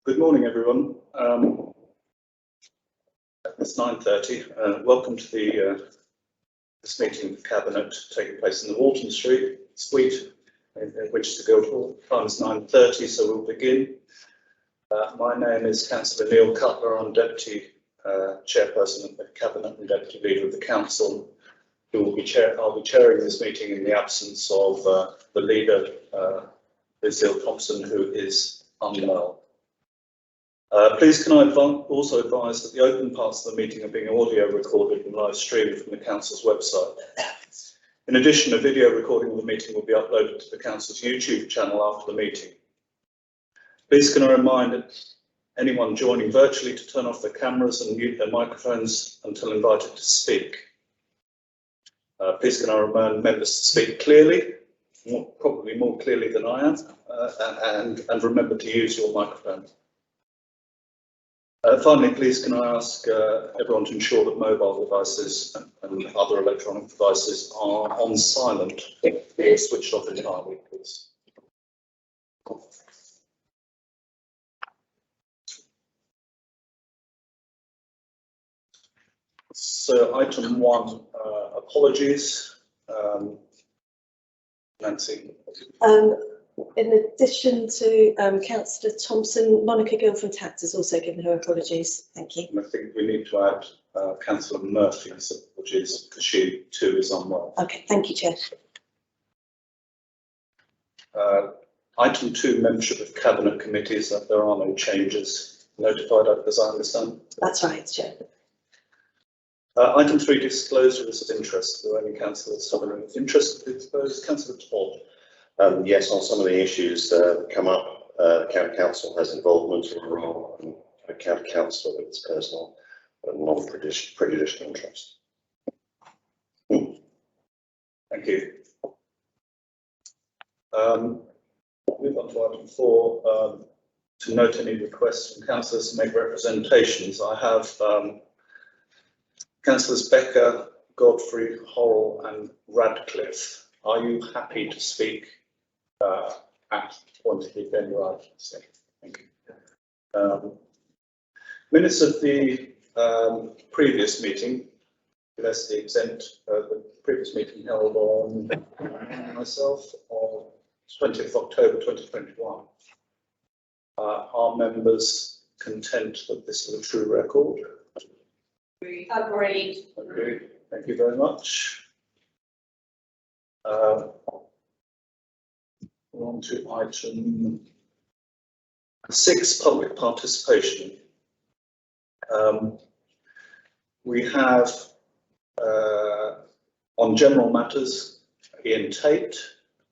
Good morning, everyone. It's 9:30. Welcome to this meeting of the Cabinet taking place in the Walton Street Suite in Winchester Guildhall. Time is 9:30, so we'll begin. My name is Councillor Neil Cutler. I'm Deputy Chairperson of the Cabinet and Deputy Leader of the Council. I'll be chairing this meeting in the absence of the Leader, Liz Thompson, who is unwell. Please can I also advise that the open parts of the meeting are being audio recorded and live streamed from the Council's website. In addition, a video recording of the meeting will be uploaded to the Council's YouTube channel after the meeting. Please can I remind anyone joining virtually to turn off their cameras and mute their microphones until invited to speak. Please can I remind members to speak clearly, probably more clearly than I am, and remember to use your microphone. Finally, please can I ask everyone to ensure that mobile devices and other electronic devices are on silent or switched off entirely, please. So item 1, apologies. Nancy. In addition to Councillor Thompson, Monica Guilford-Tax has also given her apologies. Thank you. And I think we need to add Councillor Murphy's apologies because she too is unwell. Okay, thank you, Chair. Item 2, membership of Cabinet committees. There are no changes notified, as I understand. That's right, Chair. Item 3, disclosures of interest. Are there any councillors having an interest to disclose? Councillor Todd. Yes, on some of the issues that come up, the County Council has involvement or a role, and the County Council with its personal but non-prejudicial interest. Thank you. Move on to item 4. To note any requests from councillors to make representations. I have Councillors Becker, Godfrey, Horrell and Radcliffe. Are you happy to speak at the point of the agenda item? Thank you. Minutes of the previous meeting, unless the previous meeting held on myself on 20th October 2021. Are members content that this is a true record? Agreed. Agreed. Thank you very much. We're on to item 6, public participation. We have on general matters Ian Tate,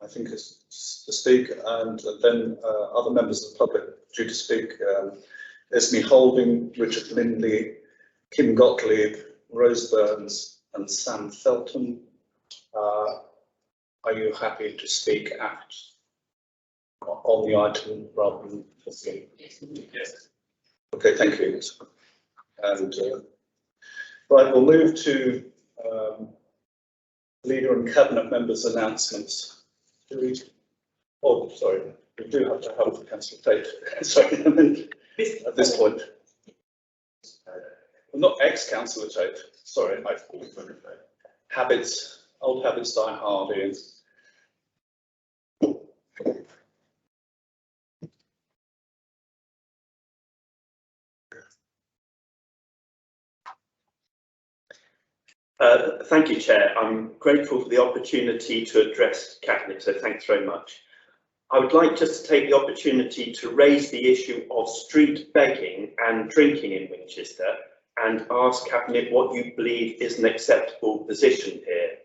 I think, is to speak, and then other members of the public due to speak. Esme Holding, Richard Lindley, Kim Gottlieb, Rose Burns and Sam Felton. Are you happy to speak on the item rather than listening? Yes. Okay, thank you. And right, we'll move to Leader and Cabinet members' announcements. Oh, sorry, we do have to help Councillor Tate. Sorry, at this point. Well, not ex-Councillor Tate. Sorry, old habits die hard, Ian. Thank you, Chair. I'm grateful for the opportunity to address Cabinet, so thanks very much. I would like just to take the opportunity to raise the issue of street begging and drinking in Winchester and ask Cabinet what you believe is an acceptable position here.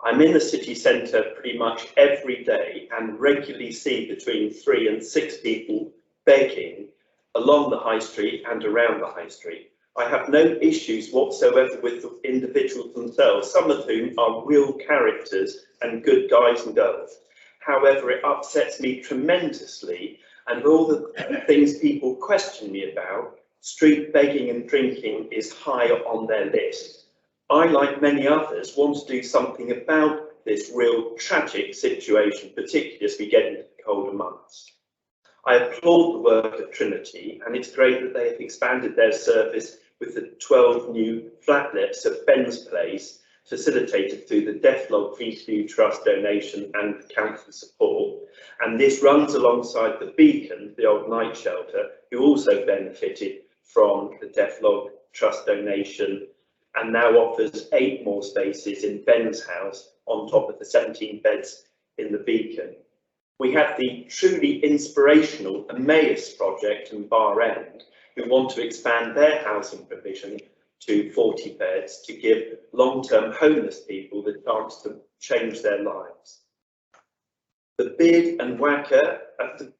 I'm in the city centre pretty much every day and regularly see between 3 and 6 people begging along the high street and around the high street. I have no issues whatsoever with the individuals themselves, some of whom are real characters and good guys and girls. However, it upsets me tremendously, and all the things people question me about, street begging and drinking is high on their list. I, like many others, want to do something about this real tragic situation, particularly as we get into the colder months. I applaud the work of Trinity, and it's great that they have expanded their service with the 12 new flatlets at Ben's Place, facilitated through the Deathlog VQ Trust donation and council support. And this runs alongside the Beacon, the old night shelter, who also benefited from the Deathlog Trust donation and now offers 8 more spaces in Ben's house on top of the 17 beds in the Beacon. We have the truly inspirational Emmaus project in Bar End, who want to expand their housing provision to 40 beds to give long-term homeless people the chance to change their lives. The bid and WACA,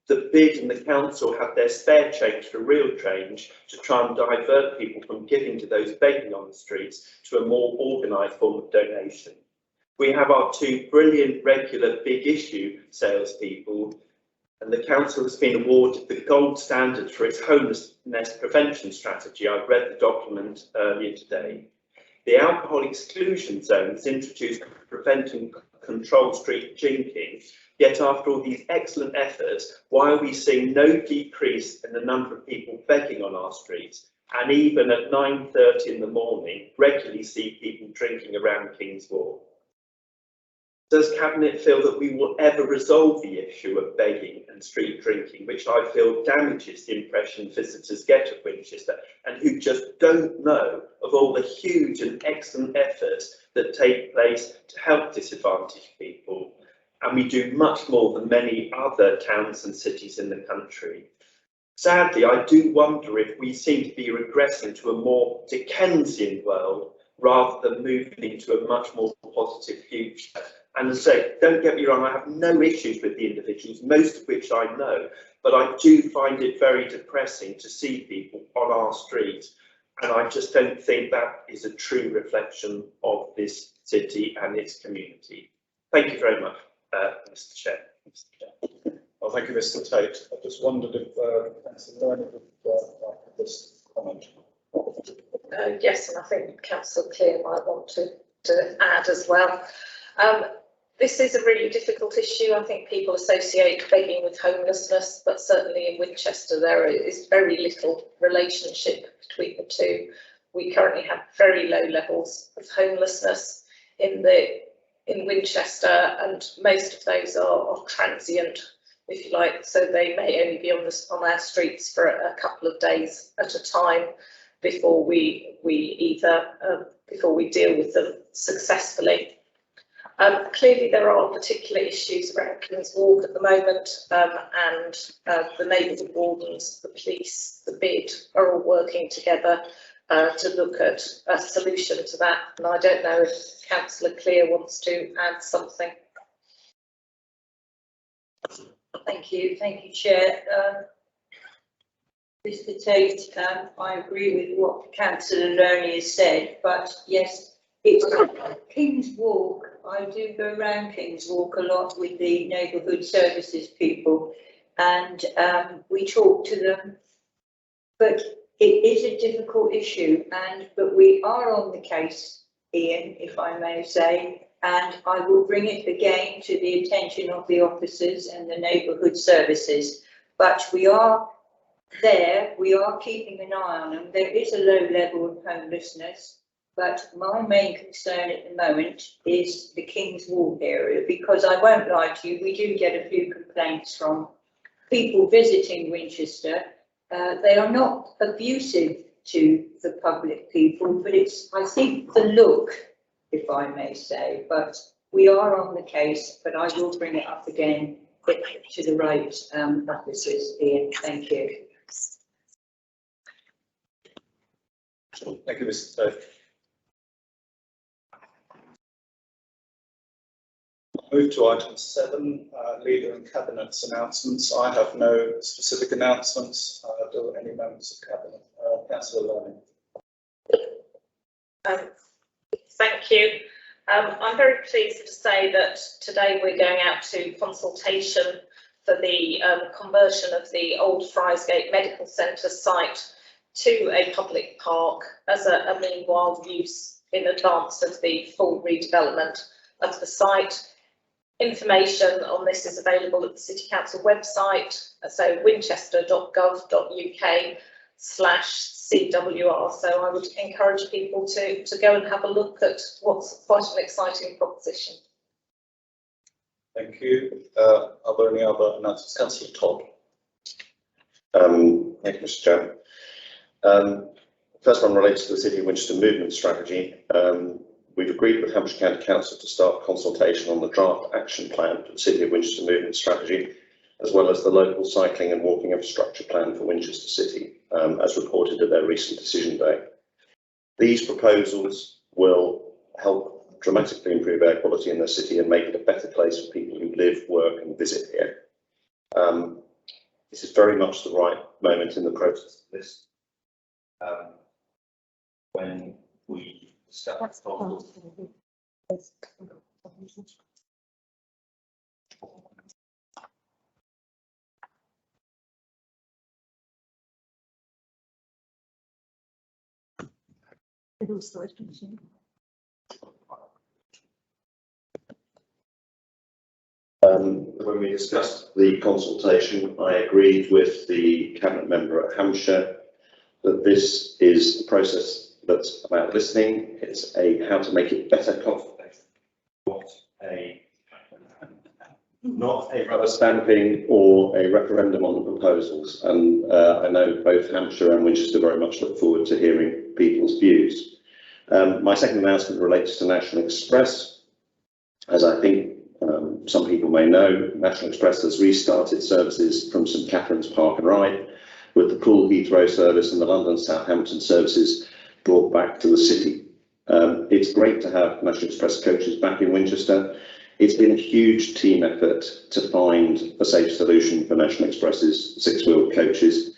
the bid and the council have their spare change for real change to try and divert people from giving to those begging on the streets to a more organised form of donation. We have our 2 brilliant regular big issue salespeople, and the council has been awarded the gold standard for its homelessness prevention strategy. I've read the document earlier today. The alcohol exclusion zone is introduced to preventing control street drinking. Yet after all these excellent efforts, why are we seeing no decrease in the number of people begging on our streets? And even at 9:30 in the morning, regularly see people drinking around King's Walk. Does Cabinet feel that we will ever resolve the issue of begging and street drinking, which I feel damages the impression visitors get of Winchester and who just don't know of all the huge and excellent efforts that take place to help disadvantaged people? And we do much more than many other towns and cities in the country. Sadly, I do wonder if we seem to be regressing to a more Dickensian world rather than moving into a much more positive future. And as I say, don't get me wrong, I have no issues with the individuals, most of which I know, but I do find it very depressing to see people on our streets. And I just don't think that is a true reflection of this city and its community. Thank you very much, Mr. Chair. Well, thank you, Mr. Tate. I just wondered if Councillor Lerner would like this comment. Yes, and I think Councillor Clear might want to add as well. This is a really difficult issue. I think people associate begging with homelessness, but certainly in Winchester there is very little relationship between the two. We currently have very low levels of homelessness in Winchester, and most of those are transient, if you like, so they may only be on our streets for a couple of days at a time before we deal with them successfully. Clearly there are particular issues around King's Walk at the moment, and the neighbourhood wardens, the police, the BID are all working together to look at a solution to that. And I don't know if Councillor Clear wants to add something. Thank you, Chair. Mr. Tate, I agree with what Councillor Loney has said, but yes, it's King's Walk. I do go around King's Walk a lot with the neighbourhood services people, and we talk to them, but it is a difficult issue, but we are on the case, Ian, if I may say, and I will bring it again to the attention of the officers and the neighbourhood services. But we are there, we are keeping an eye on them. There is a low level of homelessness, but my main concern at the moment is the King's Walk area, because I won't lie to you, we do get a few complaints from people visiting Winchester. They are not abusive to the public people, but it's, I think, the look, if I may say. But we are on the case, but I will bring it up again to the right officers, Ian. Thank you. Thank you, Mr. Tate. Move to item 7, Leader and Cabinet's announcements. I have no specific announcements. Do any members of Cabinet? Councillor Loney. Thank you. I'm very pleased to say that today we're going out to consultation for the conversion of the old Friesgate Medical Centre site to a public park as a meanwhile use in advance of the full redevelopment of the site. Information on this is available at the City Council website, so winchester.gov.uk/CWR. So I would encourage people to go and have a look at what's quite an exciting proposition. Thank you. Are there any other announcements? Councillor Todd. Thank you, Mr. Chairman. First one relates to the City of Winchester movement strategy. We've agreed with Hampshire County Council to start consultation on the draft action plan for the City of Winchester movement strategy, as well as the local cycling and walking infrastructure plan for Winchester City, as reported at their recent decision day. These proposals will help dramatically improve air quality in the city and make it a better place for people who live, work and visit here. This is very much the right moment in the process of this. When we discuss when we discussed the consultation, I agreed with the Cabinet member at Hampshire that this is a process that's about listening. It's how to make it better consultation, not a rubber stamping or a referendum on the proposals. And I know both Hampshire and Winchester very much look forward to hearing people's views. My second announcement relates to National Express. As I think some people may know, National Express has restarted services from St Catherine's Park and Ride, with the Poole Heathrow service and the London Southampton services brought back to the city. It's great to have National Express coaches back in Winchester. It's been a huge team effort to find a safe solution for National Express's six-wheeled coaches.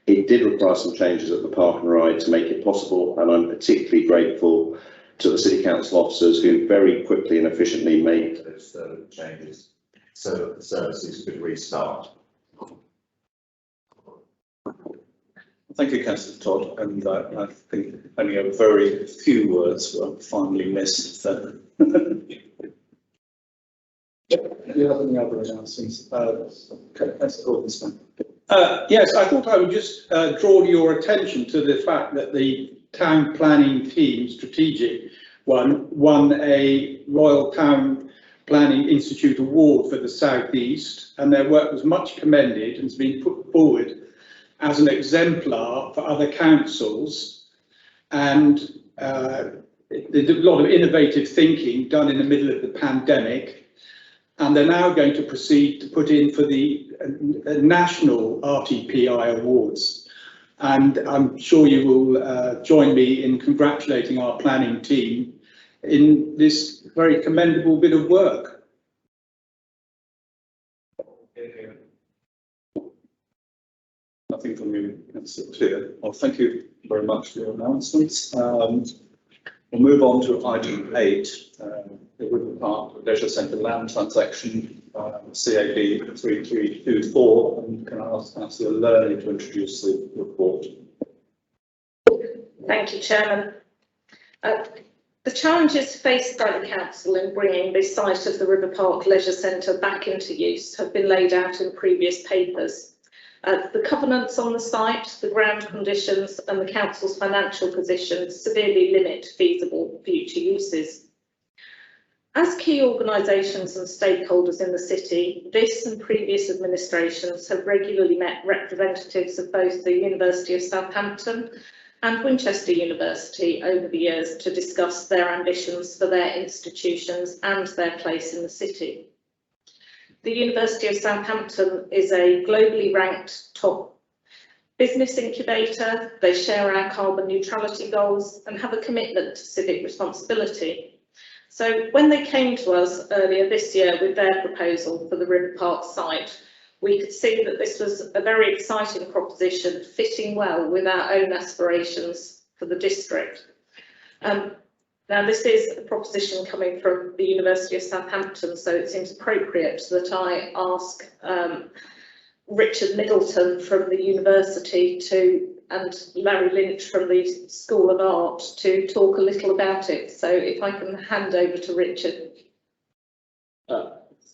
It did require some changes at the Park and Ride to make it possible, and I'm particularly grateful to the City Council officers who very quickly and efficiently made those changes so that the services could restart. Thank you, Councillor Todd, and I think only a very few words were finally missed. Do you have any other announcements? Yes, I thought I would just draw your attention to the fact that the town planning team, strategic one, won a Royal Town Planning Institute Award for the South East, and their work was much commended and has been put forward as an exemplar for other councils. And there's a lot of innovative thinking done in the middle of the pandemic, and they're now going to proceed to put in for the national RTPI awards. And I'm sure you will join me in congratulating our planning team in this very commendable bit of work. Nothing from you, Councillor Clear. Well, thank you very much for your announcements. We'll move on to item 8, the Woodland Park Leisure Centre land transaction, CAB 3324. And can I ask Councillor Learning to introduce the report? Thank you, Chairman. The challenges faced by the Council in bringing the site of the River Park Leisure Centre back into use have been laid out in previous papers. The covenants on the site, the ground conditions and the Council's financial position severely limit feasible future uses. As key organisations and stakeholders in the city, this and previous administrations have regularly met representatives of both the University of Southampton and Winchester University over the years to discuss their ambitions for their institutions and their place in the city. The University of Southampton is a globally ranked top business incubator. They share our carbon neutrality goals and have a commitment to civic responsibility. So when they came to us earlier this year with their proposal for the River Park site, we could see that this was a very exciting proposition, fitting well with our own aspirations for the district. Now, this is a proposition coming from the University of Southampton, so it seems appropriate that I ask Richard Middleton from the university and Larry Lynch from the School of Art to talk a little about it. So if I can hand over to Richard.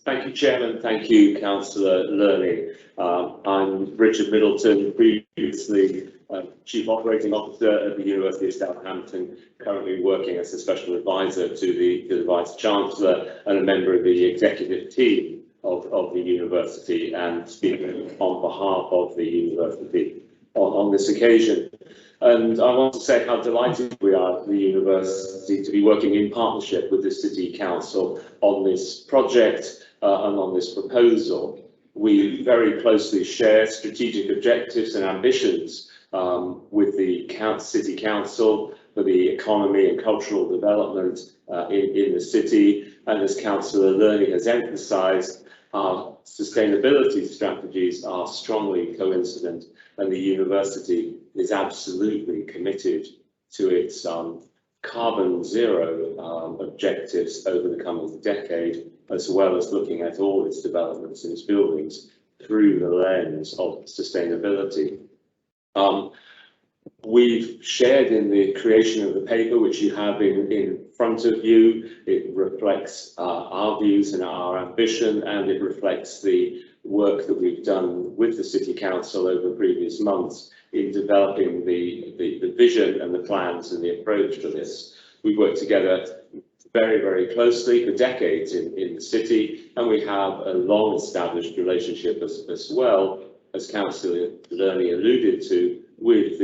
Thank you, Chairman. Thank you, Councillor Learning. I'm Richard Middleton, previously Chief Operating Officer at the University of Southampton, currently working as a special advisor to the Vice Chancellor and a member of the executive team of the university, and speaking on behalf of the university on this occasion. And I want to say how delighted we are at the university to be working in partnership with the City Council on this project and on this proposal. We very closely share strategic objectives and ambitions with the City Council for the economy and cultural development in the city. And as Councillor Learning has emphasised, our sustainability strategies are strongly coincident, and the university is absolutely committed to its carbon zero objectives over the coming decade, as well as looking at all its developments in its buildings through the lens of sustainability. We've shared in the creation of the paper, which you have in front of you. It reflects our views and our ambition, and it reflects the work that we've done with the City Council over previous months in developing the vision and the plans and the approach to this. We've worked together very, very closely for decades in the city, and we have a long-established relationship as well, as Councillor Learning alluded to, with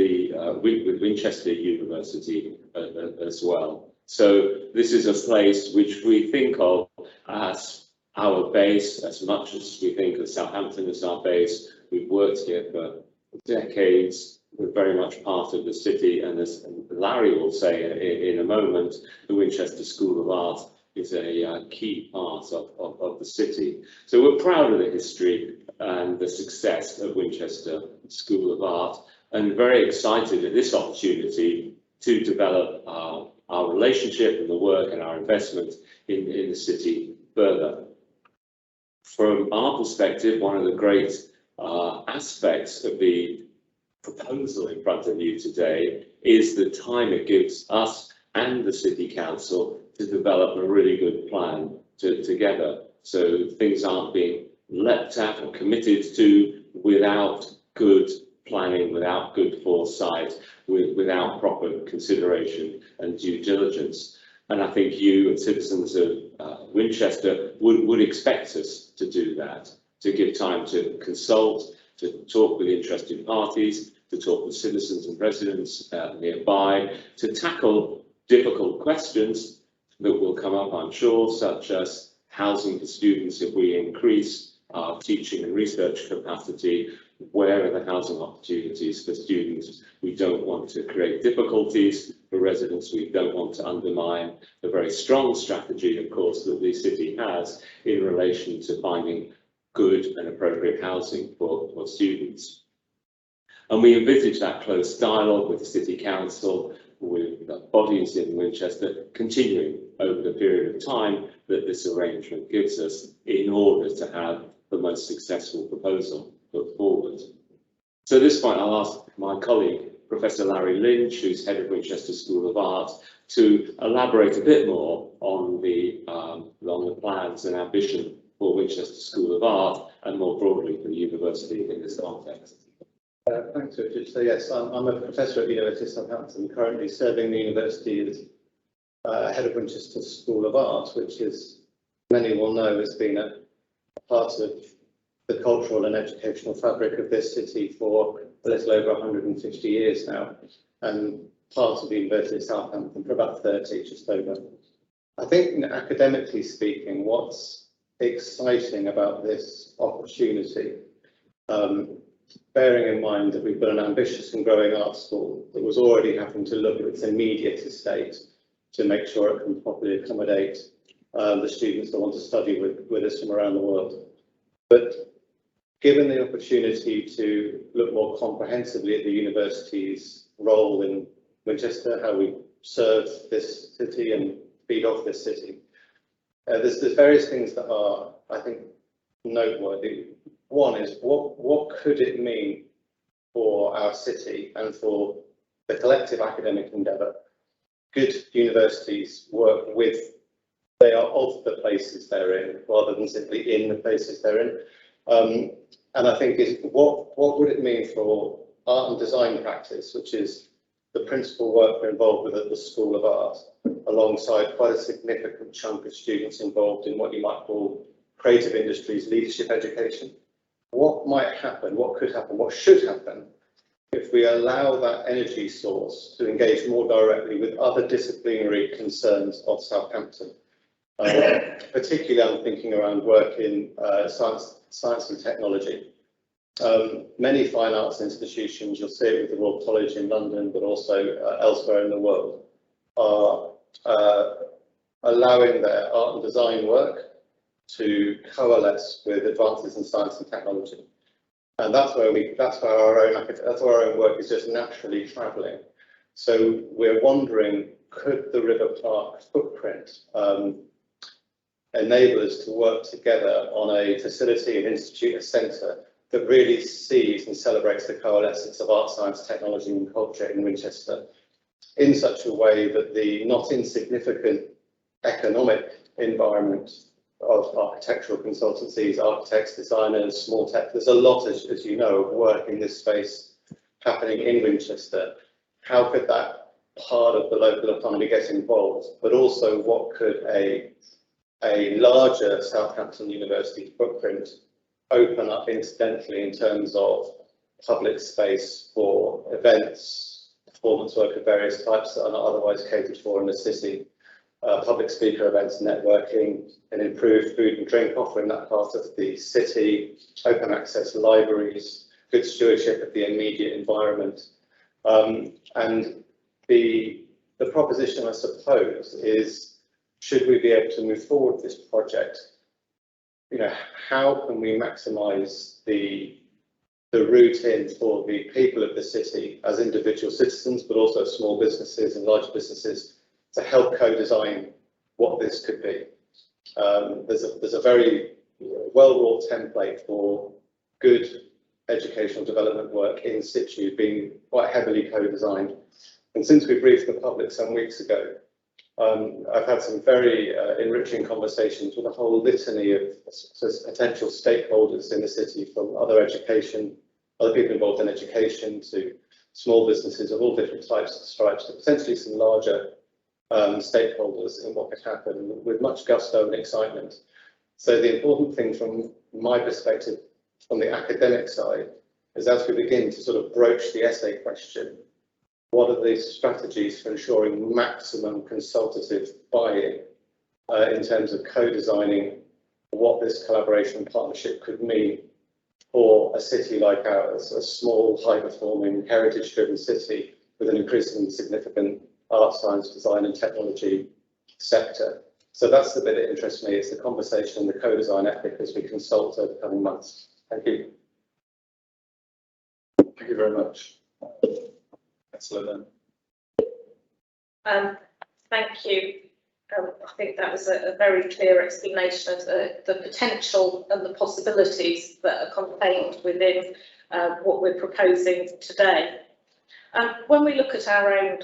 Winchester University as well. So this is a place which we think of as our base, as much as we think of Southampton as our base. We've worked here for decades. We're very much part of the city, and as Larry will say in a moment, the Winchester School of Art is a key part of the city. So we're proud of the history and the success of Winchester School of Art, and very excited at this opportunity to develop our relationship and the work and our investment in the city further. From our perspective, one of the great aspects of the proposal in front of you today is the time it gives us and the City Council to develop a really good plan together. So things aren't being leapt at or committed to without good planning, without good foresight, without proper consideration and due diligence. And I think you and citizens of Winchester would expect us to do that, to give time to consult, to talk with interested parties, to talk with citizens and residents nearby, to tackle difficult questions that will come up, I'm sure, such as housing for students if we increase our teaching and research capacity. Where are the housing opportunities for students? We don't want to create difficulties for residents. We don't want to undermine the very strong strategy, of course, that the city has in relation to finding good and appropriate housing for students. And we envisage that close dialogue with the City Council, with bodies in Winchester, continuing over the period of time that this arrangement gives us in order to have the most successful proposal put forward. So at this point, I'll ask my colleague, Professor Larry Lynch, who's head of Winchester School of Art, to elaborate a bit more on the plans and ambition for Winchester School of Art, and more broadly for the university in this context. Thanks, Richard. So yes, I'm a professor at the University of Southampton, currently serving the university as head of Winchester School of Art, which is, many will know, has been a part of the cultural and educational fabric of this city for a little over 150 years now, and part of the University of Southampton for about 30, just over. I think, academically speaking, what's exciting about this opportunity, bearing in mind that we've got an ambitious and growing art school that was already having to look at its immediate estate to make sure it can properly accommodate the students that want to study with us from around the world. But given the opportunity to look more comprehensively at the university's role in Winchester, how we serve this city and feed off this city, there's various things that are, I think, noteworthy. One is what could it mean for our city and for the collective academic endeavour? Good universities work with they are of the places they're in rather than simply in the places they're in. And I think what would it mean for art and design practice, which is the principal work we're involved with at the School of Art, alongside quite a significant chunk of students involved in what you might call creative industries leadership education. What might happen, what could happen, what should happen if we allow that energy source to engage more directly with other disciplinary concerns of Southampton? Particularly I'm thinking around work in science and technology. Many fine arts institutions, you'll see it with the Royal College in London, but also elsewhere in the world, are allowing their art and design work to coalesce with advances in science and technology. And that's where our own work is just naturally travelling. So we're wondering, could the River Park footprint enable us to work together on a facility, an institute, a centre that really sees and celebrates the coalescence of art, science, technology and culture in Winchester in such a way that the not insignificant economic environment of architectural consultancies, architects, designers, small tech, there's a lot, as you know, of work in this space happening in Winchester. How could that part of the local economy get involved? But also, what could a larger Southampton University footprint open up incidentally in terms of public space for events, performance work of various types that are not otherwise catered for in the city, public speaker events, networking, an improved food and drink offer in that part of the city, open access libraries, good stewardship of the immediate environment. And the proposition, I suppose, is, should we be able to move forward with this project, you know, how can we maximise the route in for the people of the city as individual citizens, but also small businesses and large businesses, to help co-design what this could be. There's a very well-wrought template for good educational development work in situ being quite heavily co-designed. And since we briefed the public some weeks ago, I've had some very enriching conversations with a whole litany of potential stakeholders in the city, from other people involved in education, to small businesses of all different types and stripes, to potentially some larger stakeholders in what could happen, with much gusto and excitement. So the important thing from my perspective, from the academic side, is as we begin to sort of broach the essay question, what are the strategies for ensuring maximum consultative buy-in in terms of co-designing what this collaboration and partnership could mean for a city like ours, a small, high-performing, heritage-driven city with an increasingly significant art, science, design and technology sector. So that's the bit that interests me. It's the conversation and the co-design ethic as we consult over the coming months. Thank you. Thank you very much. Excellent. Thank you. I think that was a very clear explanation of the potential and the possibilities that are contained within what we're proposing today. When we look at our own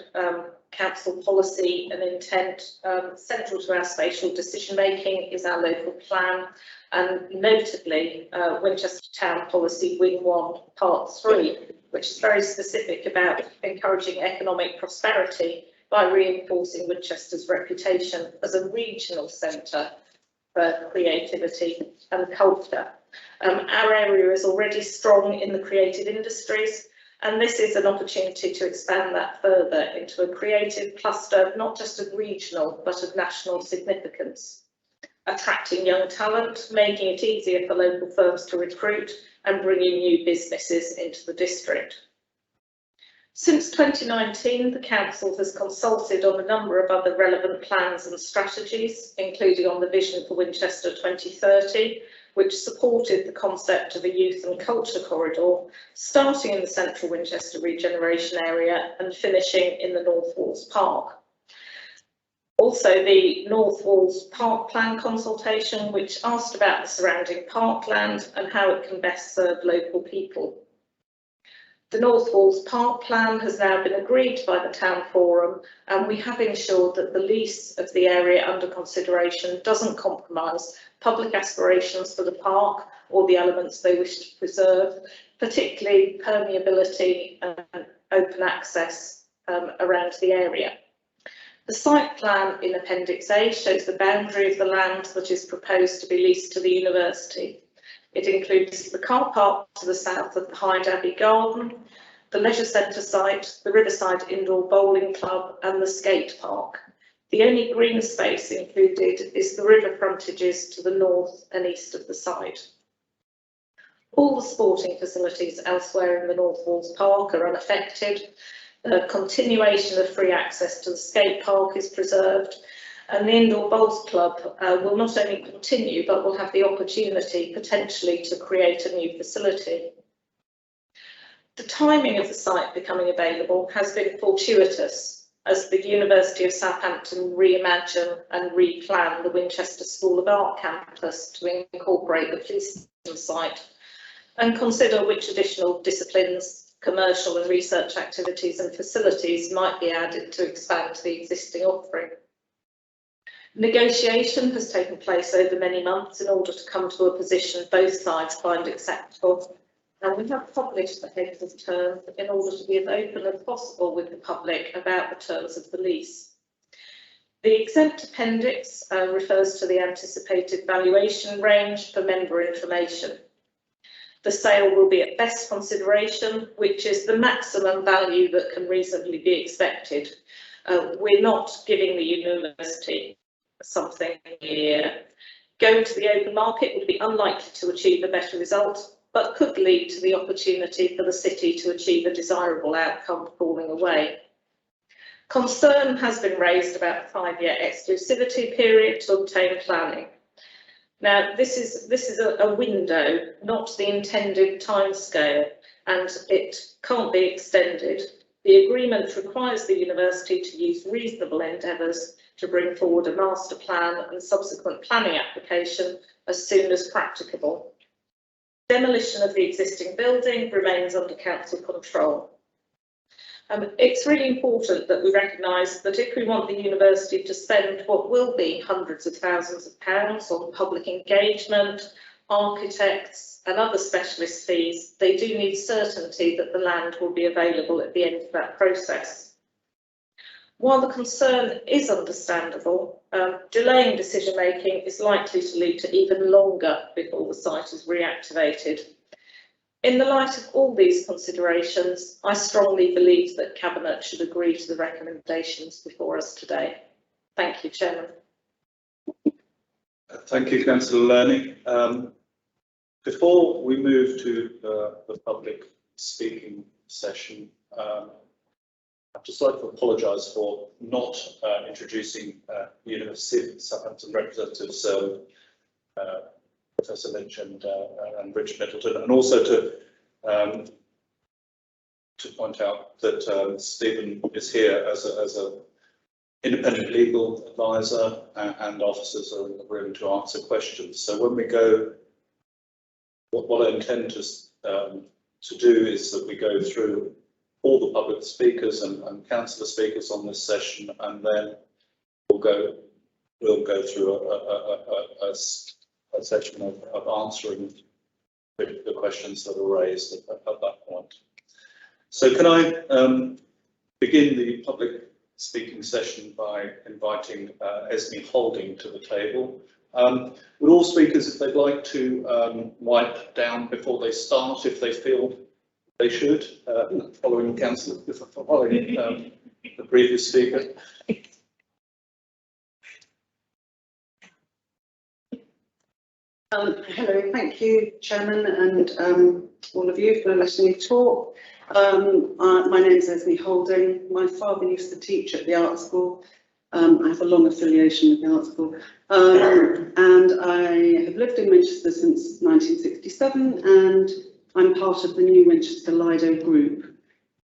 council policy and intent, central to our spatial decision making is our local plan, and notably Winchester Town Policy Wing 1 Part 3, which is very specific about encouraging economic prosperity by reinforcing Winchester's reputation as a regional centre for creativity and culture. Our area is already strong in the creative industries, and this is an opportunity to expand that further into a creative cluster, not just of regional, but of national significance, attracting young talent, making it easier for local firms to recruit, and bringing new businesses into the district. Since 2019, the Council has consulted on a number of other relevant plans and strategies, including on the Vision for Winchester 2030, which supported the concept of a youth and culture corridor, starting in the central Winchester regeneration area and finishing in the North Walls Park. Also, the North Walls Park Plan consultation, which asked about the surrounding parkland and how it can best serve local people. The North Walls Park Plan has now been agreed by the Town Forum, and we have ensured that the lease of the area under consideration doesn't compromise public aspirations for the park or the elements they wish to preserve, particularly permeability and open access around the area. The site plan in Appendix A shows the boundary of the land that is proposed to be leased to the university. It includes the car park to the south of the Hyde Abbey Garden, the leisure centre site, the Riverside Indoor Bowling Club and the skate park. The only green space included is the river frontages to the north and east of the site. All the sporting facilities elsewhere in the North Walls Park are unaffected. The continuation of free access to the skate park is preserved, and the Indoor Bowls Club will not only continue but will have the opportunity potentially to create a new facility. The timing of the site becoming available has been fortuitous as the University of Southampton reimagine and replan the Winchester School of Art campus to incorporate the police site and consider which additional disciplines, commercial and research activities and facilities might be added to expand the existing offering. Negotiation has taken place over many months in order to come to a position both sides find acceptable, and we have published the heads of terms in order to be as open as possible with the public about the terms of the lease. The exempt appendix refers to the anticipated valuation range for member information. The sale will be at best consideration, which is the maximum value that can reasonably be expected. We're not giving the university something here. Going to the open market would be unlikely to achieve a better result, but could lead to the opportunity for the city to achieve a desirable outcome falling away. Concern has been raised about the 5-year exclusivity period to obtain planning. Now, this is a window, not the intended timescale, and it can't be extended. The agreement requires the university to use reasonable endeavours to bring forward a master plan and subsequent planning application as soon as practicable. Demolition of the existing building remains under council control. It's really important that we recognise that if we want the university to spend what will be hundreds of thousands of pounds on public engagement, architects and other specialist fees, they do need certainty that the land will be available at the end of that process. While the concern is understandable, delaying decision making is likely to lead to even longer before the site is reactivated. In the light of all these considerations, I strongly believe that Cabinet should agree to the recommendations before us today. Thank you, Chairman. Thank you, Councillor Learning. Before we move to the public speaking session, I'd just like to apologise for not introducing University of Southampton representatives, Professor Lynch and Richard Middleton, and also to point out that Stephen is here as a independent legal advisor, and officers are in the room to answer questions. So when we go, what I intend to do is that we go through all the public speakers and councillor speakers on this session, and then we'll go through a session of answering the questions that are raised at that point. So can I begin the public speaking session by inviting Esme Holding to the table. Would all speakers, if they'd like to wipe down before they start, if they feel they should, following the previous speaker. Hello, thank you, Chairman, and all of you for listening to talk. My name is Esme Holding. My father used to teach at the art school. I have a long affiliation with the art school, and I have lived in Winchester since 1967, and I'm part of the new Winchester Lido group.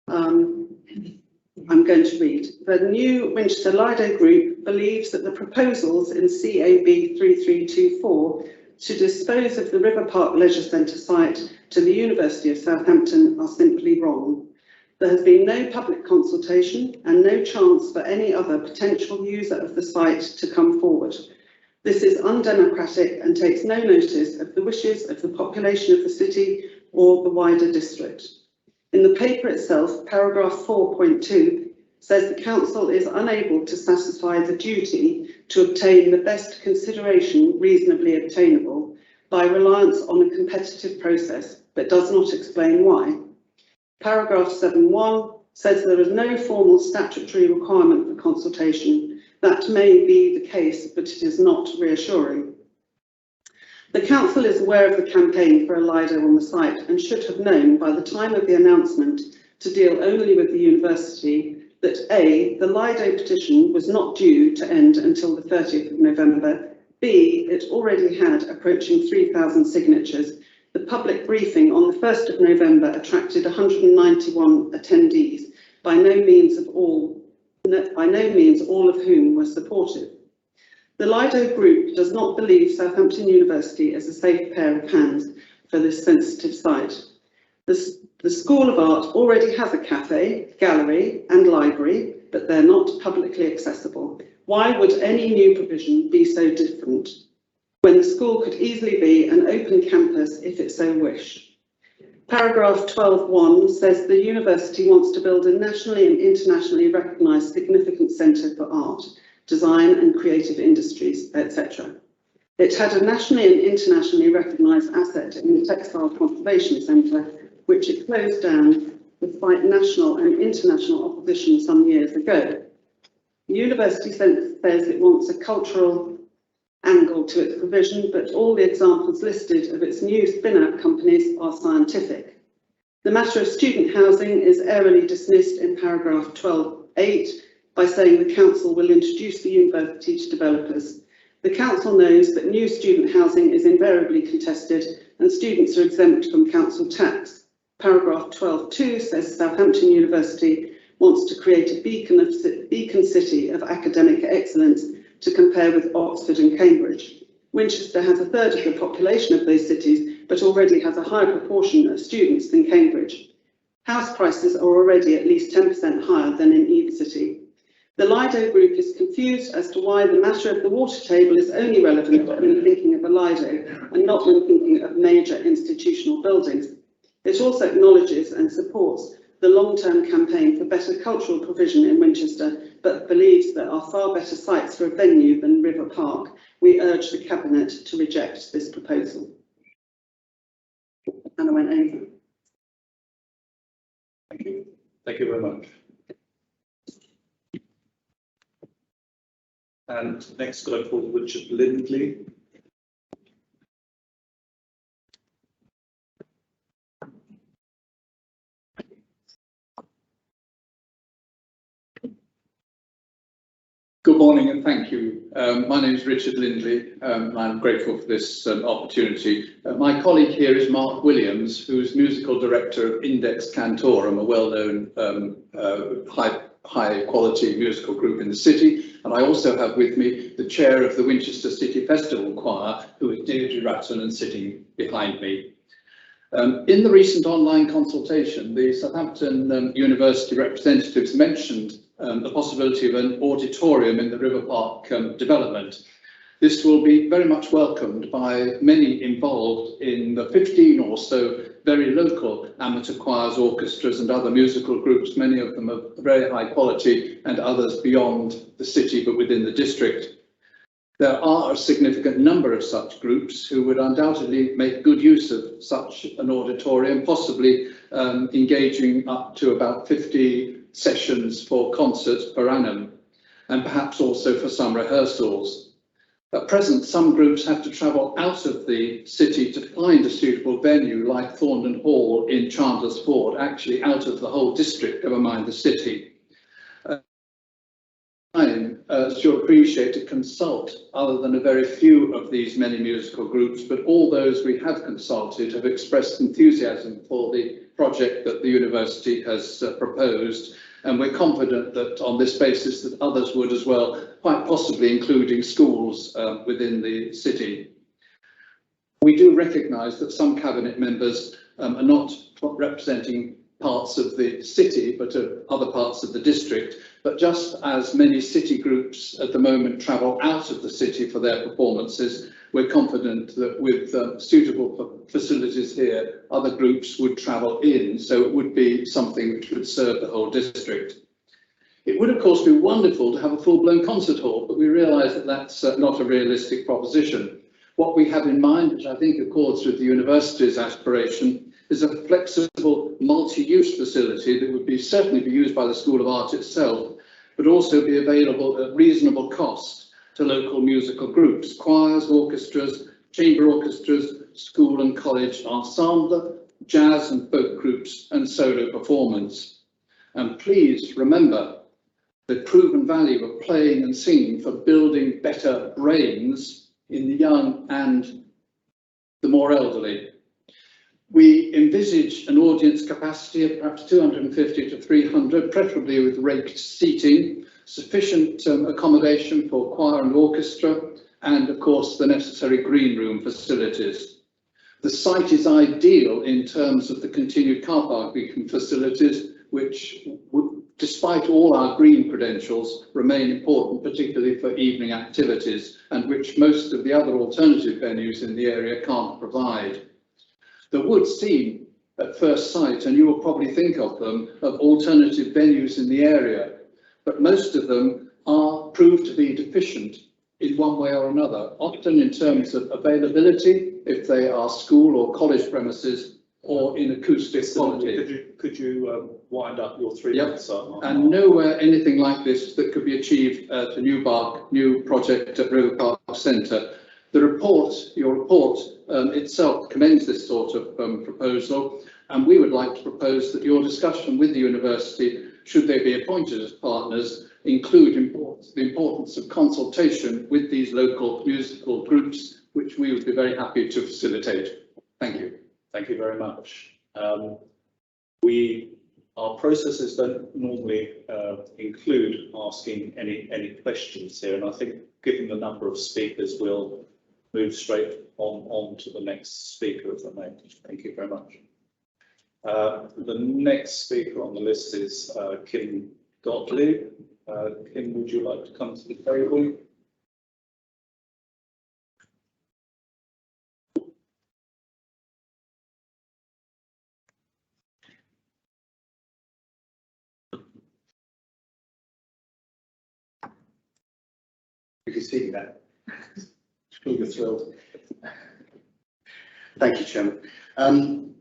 I'm going to read. The new Winchester Lido group believes that the proposals in CAB 3324 to dispose of the River Park Leisure Centre site to the University of Southampton are simply wrong. There has been no public consultation and no chance for any other potential user of the site to come forward. This is undemocratic and takes no notice of the wishes of the population of the city or the wider district. In the paper itself, paragraph 4.2 says the council is unable to satisfy the duty to obtain the best consideration reasonably obtainable by reliance on a competitive process, but does not explain why. Paragraph 7.1 says there is no formal statutory requirement for consultation. That may be the case, but it is not reassuring. The council is aware of the campaign for a Lido on the site and should have known by the time of the announcement to deal only with the university that A, the Lido petition was not due to end until the 30th of November, B, it already had approaching 3,000 signatures. The public briefing on the 1st of November attracted 191 attendees, by no means all of whom were supportive. The Lido Group does not believe Southampton University is a safe pair of hands for this sensitive site. The School of Art already has a cafe, gallery and library, but they're not publicly accessible. Why would any new provision be so different when the school could easily be an open campus if it so wished? Paragraph 12.1 says the university wants to build a nationally and internationally recognised significant centre for art, design and creative industries, etc. It had a nationally and internationally recognised asset in the Textile Conservation Centre, which it closed down despite national and international opposition some years ago. The university says it wants a cultural angle to its provision, but all the examples listed of its new spin-out companies are scientific. The matter of student housing is airily dismissed in paragraph 12.8 by saying the council will introduce the university to developers. The council knows that new student housing is invariably contested and students are exempt from council tax. Paragraph 12.2 says Southampton University wants to create a beacon city of academic excellence to compare with Oxford and Cambridge. Winchester has a third of the population of those cities, but already has a higher proportion of students than Cambridge. House prices are already at least 10% higher than in either city. The Lido Group is confused as to why the matter of the water table is only relevant when thinking of a Lido and not when thinking of major institutional buildings. It also acknowledges and supports the long-term campaign for better cultural provision in Winchester, but believes there are far better sites for a venue than River Park. We urge the Cabinet to reject this proposal. And I went over. Thank you. Thank you very much. And next, got a call Richard Lindley. Good morning and thank you. My name is Richard Lindley. I'm grateful for this opportunity. My colleague here is Mark Williams, who's musical director of Index Cantorum, a well-known high quality musical group in the city. And I also have with me the chair of the Winchester City Festival Choir, who is Deirdre Ratton and sitting behind me. In the recent online consultation, the Southampton University representatives mentioned the possibility of an auditorium in the River Park development. This will be very much welcomed by many involved in the 15 or so very local amateur choirs, orchestras and other musical groups, many of them of very high quality and others beyond the city but within the district. There are a significant number of such groups who would undoubtedly make good use of such an auditorium, possibly engaging up to about 50 sessions for concerts per annum, and perhaps also for some rehearsals. At present, some groups have to travel out of the city to find a suitable venue like Thorndon Hall in Chandler's Ford, actually out of the whole district, never mind the city. As you'll appreciate, to consult other than a very few of these many musical groups, but all those we have consulted have expressed enthusiasm for the project that the university has proposed, and we're confident that on this basis that others would as well, quite possibly including schools within the city. We do recognise that some cabinet members are not representing parts of the city, but of other parts of the district. But just as many city groups at the moment travel out of the city for their performances, we're confident that with suitable facilities here, other groups would travel in, so it would be something which would serve the whole district. It would, of course, be wonderful to have a full-blown concert hall, but we realise that that's not a realistic proposition. What we have in mind, which I think accords with the university's aspiration, is a flexible multi-use facility that would certainly be used by the School of Art itself, but also be available at reasonable cost to local musical groups, choirs, orchestras, chamber orchestras, school and college ensemble, jazz and folk groups, and solo performance. And please remember the proven value of playing and singing for building better brains in the young and the more elderly. We envisage an audience capacity of perhaps 250 to 300, preferably with raked seating, sufficient accommodation for choir and orchestra, and of course the necessary green room facilities. The site is ideal in terms of the continued car parking facilities, which, despite all our green credentials, remain important, particularly for evening activities, and which most of the other alternative venues in the area can't provide. There would seem, at first sight, and you will probably think of them, of alternative venues in the area, but most of them are proved to be deficient in one way or another, often in terms of availability, if they are school or college premises, or in acoustic quality. Could you wind up your 3 minutes? And nowhere anything like this that could be achieved at the new project at River Park Centre. The report, your report itself commends this sort of proposal, and we would like to propose that your discussion with the university, should they be appointed as partners, include the importance of consultation with these local musical groups, which we would be very happy to facilitate. Thank you. Thank you very much. Our processes don't normally include asking any questions here, and I think given the number of speakers, we'll move straight on to the next speaker, if I may. Thank you very much. The next speaker on the list is Kim Gottlieb. Kim, would you like to come to the table? You can see that. Sure, you're thrilled. Thank you, Chairman.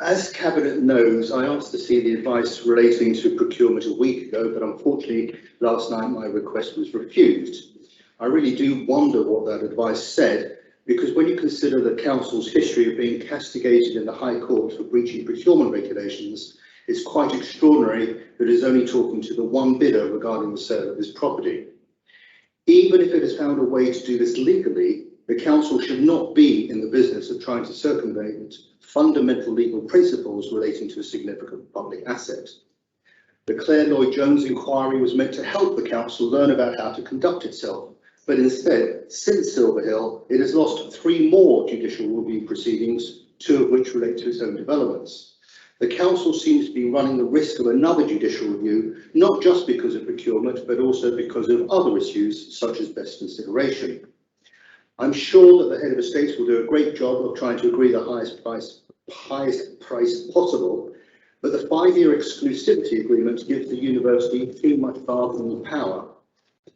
As Cabinet knows, I asked to see the advice relating to procurement a week ago, but unfortunately last night my request was refused. I really do wonder what that advice said, because when you consider the Council's history of being castigated in the High Court for breaching procurement regulations, it's quite extraordinary that it is only talking to the one bidder regarding the sale of this property. Even if it has found a way to do this legally, the Council should not be in the business of trying to circumvent fundamental legal principles relating to a significant public asset. The Claire Lloyd-Jones inquiry was meant to help the Council learn about how to conduct itself, but instead, since Silver Hill, it has lost 3 more judicial review proceedings, 2 of which relate to its own developments. The Council seems to be running the risk of another judicial review, not just because of procurement, but also because of other issues, such as best consideration. I'm sure that the Head of Estates will do a great job of trying to agree the highest price possible, but the 5-year exclusivity agreement gives the university too much bargaining power.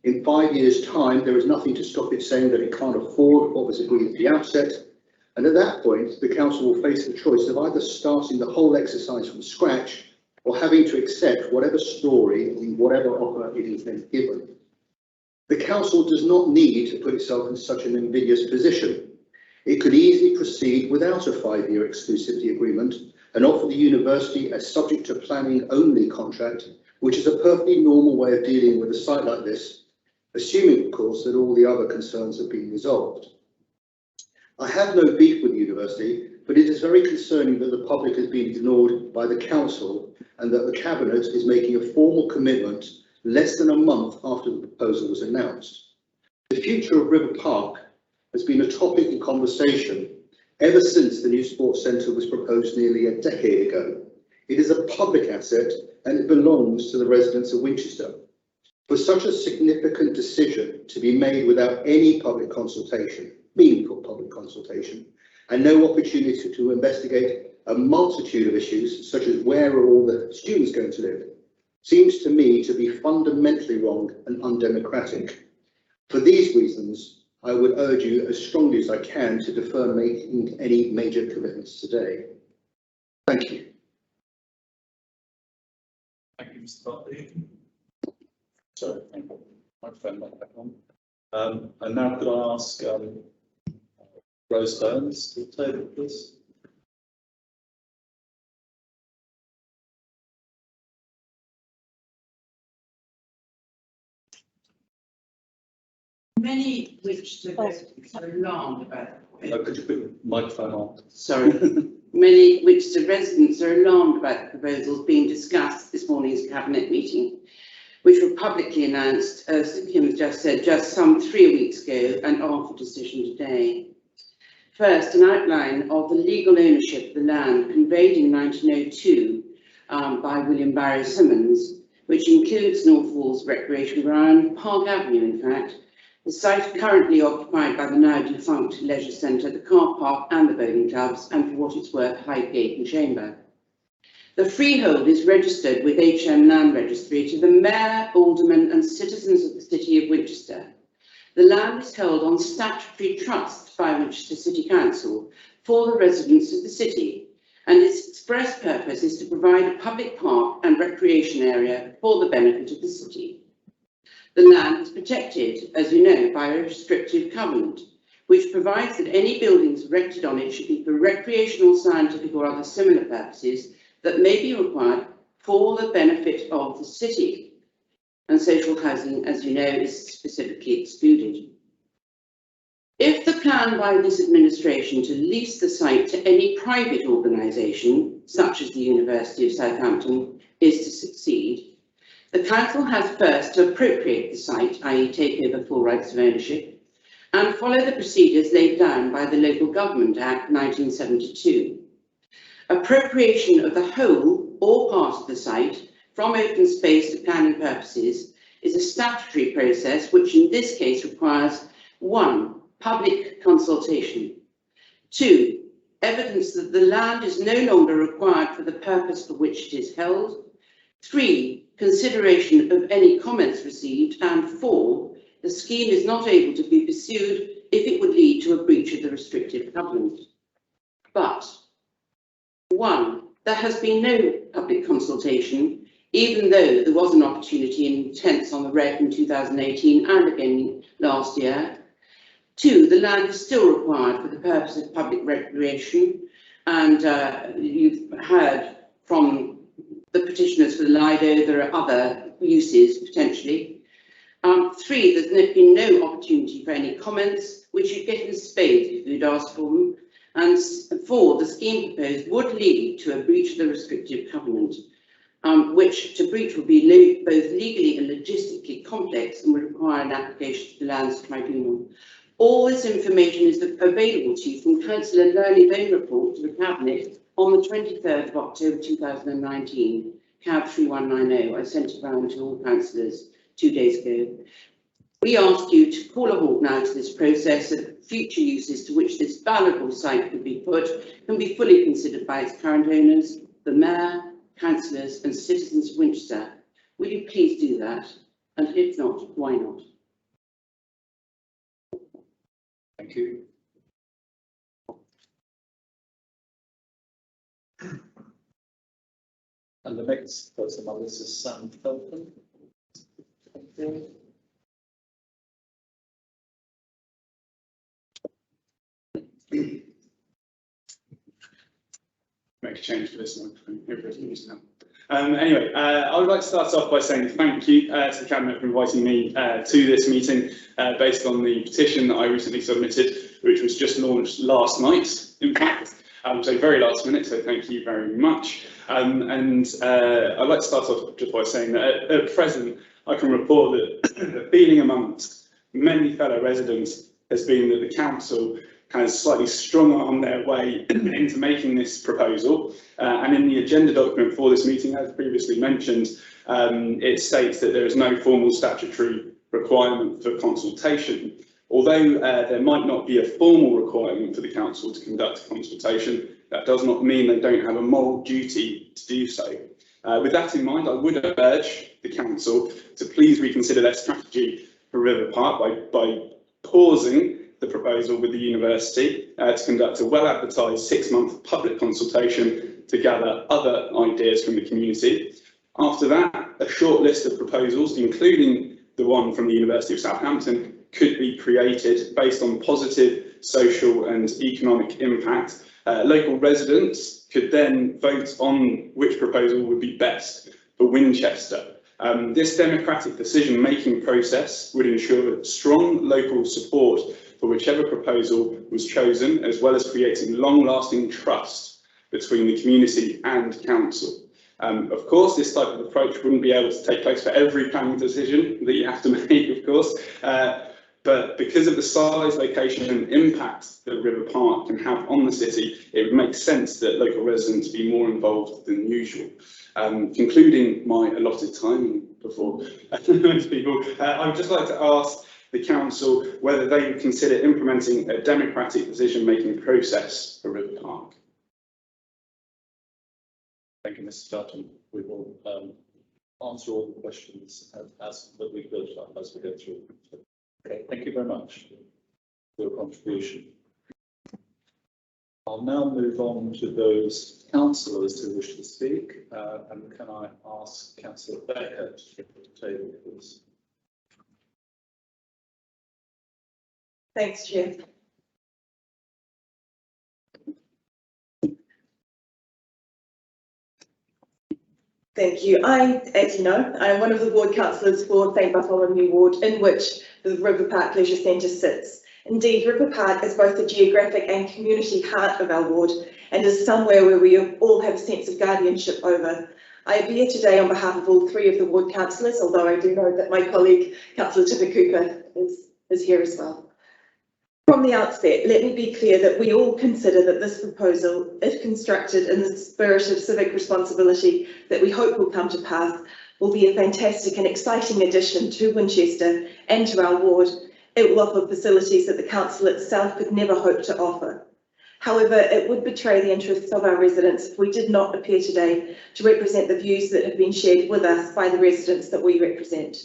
In 5 years' time, there is nothing to stop it saying that it can't afford what was agreed at the outset, and at that point, the Council will face the choice of either starting the whole exercise from scratch or having to accept whatever story and whatever offer it is then given. The Council does not need to put itself in such an invidious position. It could easily proceed without a 5-year exclusivity agreement and offer the university a subject to planning only contract, which is a perfectly normal way of dealing with a site like this, assuming, of course, that all the other concerns have been resolved. I have no beef with the university, but it is very concerning that the public has been ignored by the Council and that the Cabinet is making a formal commitment less than a month after the proposal was announced. The future of River Park has been a topic of conversation ever since the new sports centre was proposed nearly a decade ago. It is a public asset and it belongs to the residents of Winchester. For such a significant decision to be made without any public consultation, meaningful public consultation, and no opportunity to investigate a multitude of issues, such as where are all the students going to live, seems to me to be fundamentally wrong and undemocratic. For these reasons, I would urge you as strongly as I can to defer making any major commitments today. Thank you. Thank you, Mr. Bartley. Sorry, thank you. Microphone back on. And now could I ask Rose Burns to the table, please? Many Winchester residents are alarmed about the Could you put your microphone on? Sorry. Many Winchester residents are alarmed about the proposals being discussed at this morning's Cabinet meeting, which were publicly announced, as Kim has just said, just some 3 weeks ago and are for decision today. First, an outline of the legal ownership of the land conveyed in 1902 by William Barrow Simmons, which includes Northwall's recreation ground, Park Avenue in fact, the site currently occupied by the now defunct leisure centre, the car park and the bowling clubs, and for what it's worth, Highgate and Chamber. The freehold is registered with HM Land Registry to the Mayor, Aldermen and citizens of the City of Winchester. The land is held on statutory trust by Winchester City Council for the residents of the city, and its express purpose is to provide a public park and recreation area for the benefit of the city. The land is protected, as you know, by a restrictive covenant, which provides that any buildings erected on it should be for recreational, scientific or other similar purposes that may be required for the benefit of the city. And social housing, as you know, is specifically excluded. If the plan by this administration to lease the site to any private organisation, such as the University of Southampton, is to succeed, the council has first to appropriate the site, i.e. take over full rights of ownership, and follow the procedures laid down by the Local Government Act 1972. Appropriation of the whole or part of the site from open space to planning purposes is a statutory process which in this case requires 1. Public consultation, 2. Evidence that the land is no longer required for the purpose for which it is held, 3. Consideration of any comments received, and 4. The scheme is not able to be pursued if it would lead to a breach of the restrictive covenant. But 1. There has been no public consultation, even though there was an opportunity in tenths on the reg in 2018 and again last year. 2. The land is still required for the purpose of public recreation, and you've heard from the petitioners for the Lido, there are other uses potentially. 3. There's been no opportunity for any comments, which you'd get in spades if you'd asked for them. And 4. The scheme proposed would lead to a breach of the restrictive covenant, which to breach would be both legally and logistically complex and would require an application to the Lands Tribunal. All this information is available to you from Councillor Learney's own report to the Cabinet on the 23rd of October 2019, CAB 3190. I sent it round to all councillors 2 days ago. We ask you to call a halt now to this process so that future uses to which this valuable site could be put can be fully considered by its current owners, the Mayor, councillors and citizens of Winchester. Will you please do that? And if not, why not? Thank you. And the next person on this is Sam Felton. Thank you. Make a change to this microphone. Everybody's used now. Anyway, I would like to start off by saying thank you to the Cabinet for inviting me to this meeting based on the petition that I recently submitted, which was just launched last night, in fact. So very last minute, so thank you very much. I'd like to start off just by saying that at present, I can report that the feeling amongst many fellow residents has been that the council has slightly strung on their way into making this proposal. And in the agenda document for this meeting, as previously mentioned, it states that there is no formal statutory requirement for consultation. Although there might not be a formal requirement for the council to conduct a consultation, that does not mean they don't have a moral duty to do so. With that in mind, I would urge the council to please reconsider their strategy for River Park by pausing the proposal with the university to conduct a well-advertised 6-month public consultation to gather other ideas from the community. After that, a short list of proposals, including the one from the University of Southampton, could be created based on positive social and economic impact. Local residents could then vote on which proposal would be best for Winchester. This democratic decision-making process would ensure strong local support for whichever proposal was chosen, as well as creating long-lasting trust between the community and council. Of course, this type of approach wouldn't be able to take place for every planning decision that you have to make, of course, but because of the size, location and impact that River Park can have on the city, it would make sense that local residents be more involved than usual. Concluding my allotted time before most people, I would just like to ask the council whether they would consider implementing a democratic decision-making process for River Park. Thank you, Mr. Dutton. We will answer all the questions as we go through. Okay, thank you very much for your contribution. I'll now move on to those councillors who wish to speak, and can I ask Councillor Becker to get to the table, please? Thanks, Chair. Thank you. As you know, I am one of the ward councillors for St Bartholomew Ward, in which the River Park Leisure Centre sits. Indeed, River Park is both the geographic and community heart of our ward, and is somewhere where we all have a sense of guardianship over. I am here today on behalf of all 3 of the ward councillors, although I do know that my colleague, Councillor Tipper Cooper, is here as well. From the outset, let me be clear that we all consider that this proposal, if constructed in the spirit of civic responsibility that we hope will come to pass, will be a fantastic and exciting addition to Winchester and to our ward. It will offer facilities that the council itself could never hope to offer. However, it would betray the interests of our residents if we did not appear today to represent the views that have been shared with us by the residents that we represent.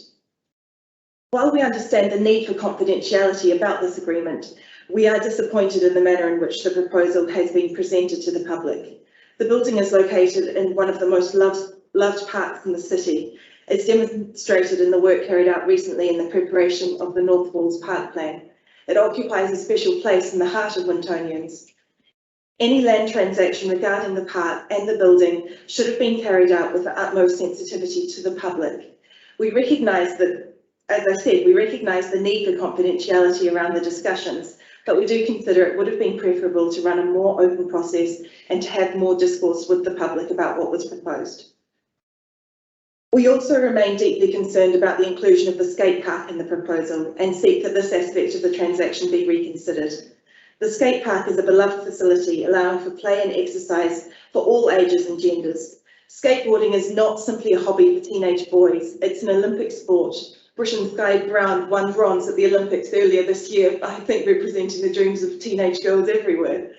While we understand the need for confidentiality about this agreement, we are disappointed in the manner in which the proposal has been presented to the public. The building is located in one of the most loved parks in the city. It's demonstrated in the work carried out recently in the preparation of the North Walls Park Plan. It occupies a special place in the heart of Wintonians. Any land transaction regarding the park and the building should have been carried out with the utmost sensitivity to the public. We recognise that, as I said, we recognise the need for confidentiality around the discussions, but we do consider it would have been preferable to run a more open process and to have more discourse with the public about what was proposed. We also remain deeply concerned about the inclusion of the skate park in the proposal and seek that this aspect of the transaction be reconsidered. The skate park is a beloved facility allowing for play and exercise for all ages and genders. Skateboarding is not simply a hobby for teenage boys, it's an Olympic sport. Britain's Guy Brown won bronze at the Olympics earlier this year, I think representing the dreams of teenage girls everywhere.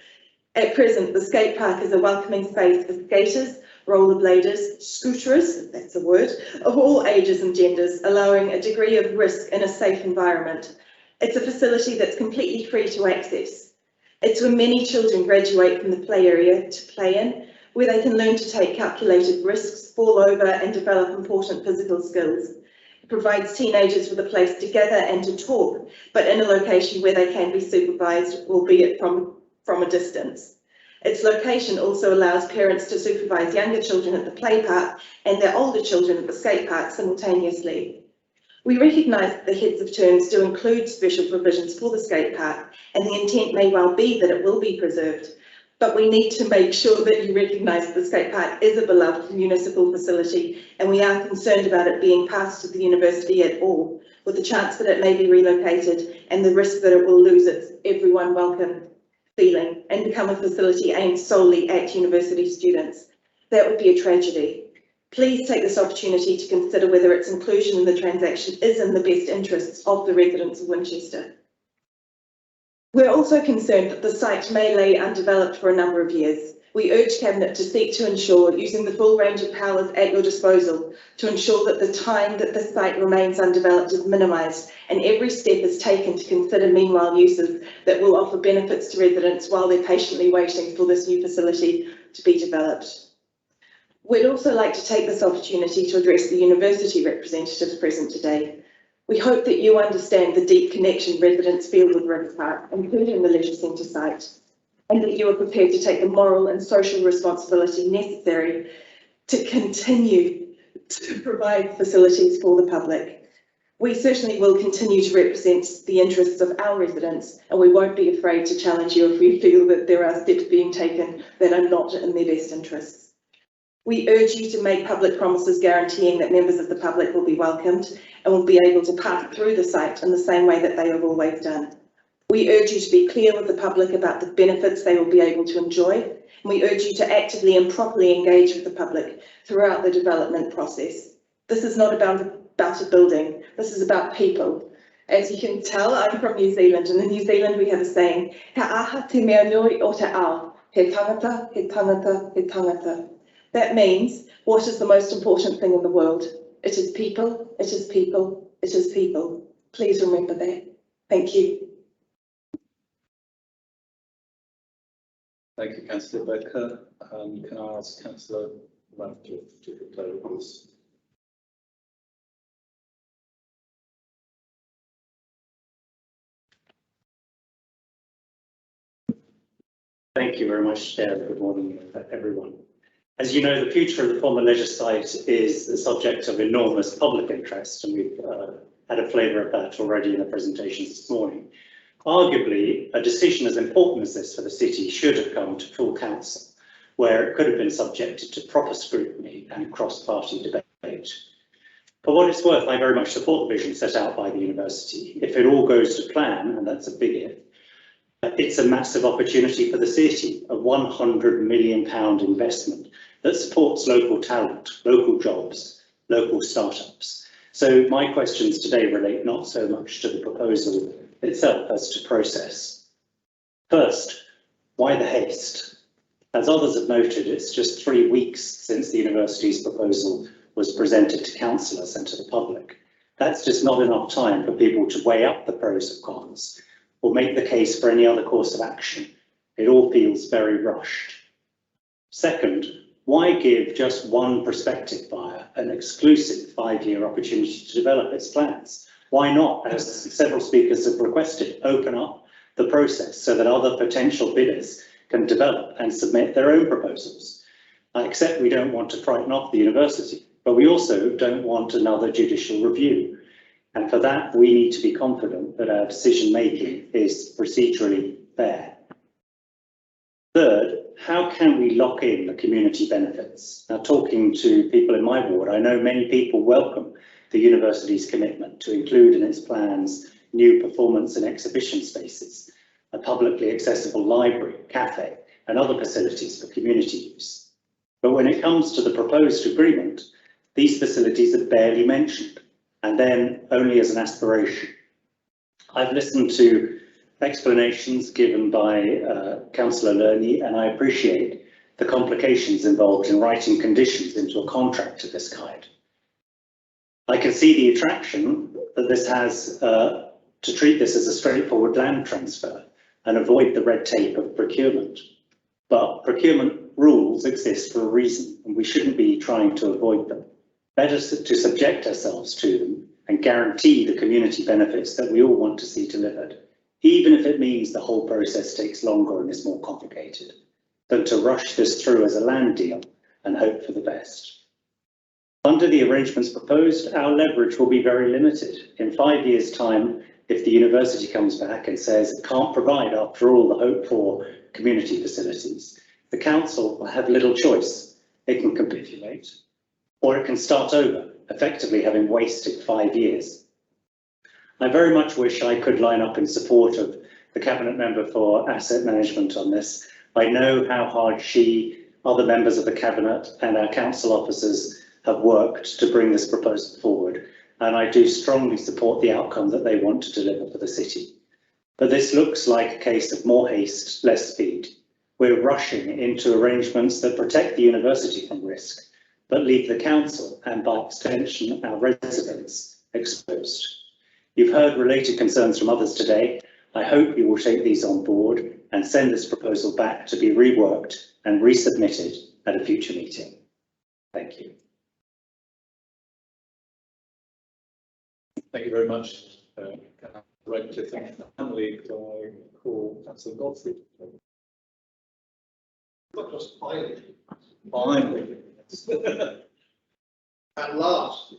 At present, the skate park is a welcoming space for skaters, rollerbladers, scooterers, if that's a word, of all ages and genders, allowing a degree of risk in a safe environment. It's a facility that's completely free to access. It's where many children graduate from the play area to play in, where they can learn to take calculated risks, fall over and develop important physical skills. It provides teenagers with a place to gather and to talk, but in a location where they can be supervised, albeit from a distance. Its location also allows parents to supervise younger children at the play park and their older children at the skate park simultaneously. We recognise that the heads of terms do include special provisions for the skate park, and the intent may well be that it will be preserved, but we need to make sure that you recognise that the skate park is a beloved municipal facility, and we are concerned about it being passed to the university at all, with the chance that it may be relocated and the risk that it will lose its everyone welcome feeling and become a facility aimed solely at university students. That would be a tragedy. Please take this opportunity to consider whether its inclusion in the transaction is in the best interests of the residents of Winchester. We're also concerned that the site may lay undeveloped for a number of years. We urge Cabinet to seek to ensure, using the full range of powers at your disposal, to ensure that the time that the site remains undeveloped is minimised and every step is taken to consider meanwhile uses that will offer benefits to residents while they're patiently waiting for this new facility to be developed. We'd also like to take this opportunity to address the university representatives present today. We hope that you understand the deep connection residents feel with River Park, including the leisure centre site, and that you are prepared to take the moral and social responsibility necessary to continue to provide facilities for the public. We certainly will continue to represent the interests of our residents, and we won't be afraid to challenge you if we feel that there are steps being taken that are not in their best interests. We urge you to make public promises guaranteeing that members of the public will be welcomed and will be able to pass through the site in the same way that they have always done. We urge you to be clear with the public about the benefits they will be able to enjoy, and we urge you to actively and properly engage with the public throughout the development process. This is not about a building, this is about people. As you can tell, I'm from New Zealand, and in New Zealand we have a saying, he aha te mea nui o te ao, he tangata, he tangata, he tangata. That means, what is the most important thing in the world? It is people, it is people, it is people. Please remember that. Thank you. Thank you, Councillor Becker. Can I ask Councillor Radcliffe to propose? Thank you very much, Chair. Good morning, everyone. As you know, the future of the former leisure site is the subject of enormous public interest, and we've had a flavour of that already in the presentations this morning. Arguably, a decision as important as this for the city should have come to full council, where it could have been subjected to proper scrutiny and cross-party debate. For what it's worth, I very much support the vision set out by the university. If it all goes to plan, and that's a big if, it's a massive opportunity for the city, a £100 million investment that supports local talent, local jobs, local startups. So my questions today relate not so much to the proposal itself as to process. First, why the haste? As others have noted, it's just 3 weeks since the university's proposal was presented to councillors and to the public. That's just not enough time for people to weigh up the pros and cons or make the case for any other course of action. It all feels very rushed. Second, why give just one prospective buyer an exclusive 5-year opportunity to develop its plans? Why not, as several speakers have requested, open up the process so that other potential bidders can develop and submit their own proposals? I accept we don't want to frighten off the university, but we also don't want another judicial review. And for that, we need to be confident that our decision making is procedurally fair. Third, how can we lock in the community benefits? Now, talking to people in my ward, I know many people welcome the university's commitment to include in its plans new performance and exhibition spaces, a publicly accessible library, cafe, and other facilities for community use. But when it comes to the proposed agreement, these facilities are barely mentioned, and then only as an aspiration. I've listened to explanations given by Councillor Lerney, and I appreciate the complications involved in writing conditions into a contract of this kind. I can see the attraction that this has to treat this as a straightforward land transfer and avoid the red tape of procurement. But procurement rules exist for a reason, and we shouldn't be trying to avoid them. Better to subject ourselves to them and guarantee the community benefits that we all want to see delivered, even if it means the whole process takes longer and is more complicated, than to rush this through as a land deal and hope for the best. Under the arrangements proposed, our leverage will be very limited. In 5 years' time, if the university comes back and says it can't provide, after all, the hoped for community facilities, the council will have little choice. It can capitulate, or it can start over, effectively having wasted 5 years. I very much wish I could line up in support of the Cabinet Member for Asset Management on this. I know how hard she, other members of the Cabinet and our council officers have worked to bring this proposal forward, and I do strongly support the outcome that they want to deliver for the city. But this looks like a case of more haste, less speed. We're rushing into arrangements that protect the university from risk, but leave the council and by extension our residents exposed. You've heard related concerns from others today. I hope you will take these on board and send this proposal back to be reworked and resubmitted at a future meeting. Thank you. Thank you very much. Right to thank the family. I call Councillor Godfrey. Not just finally. Finally. At last.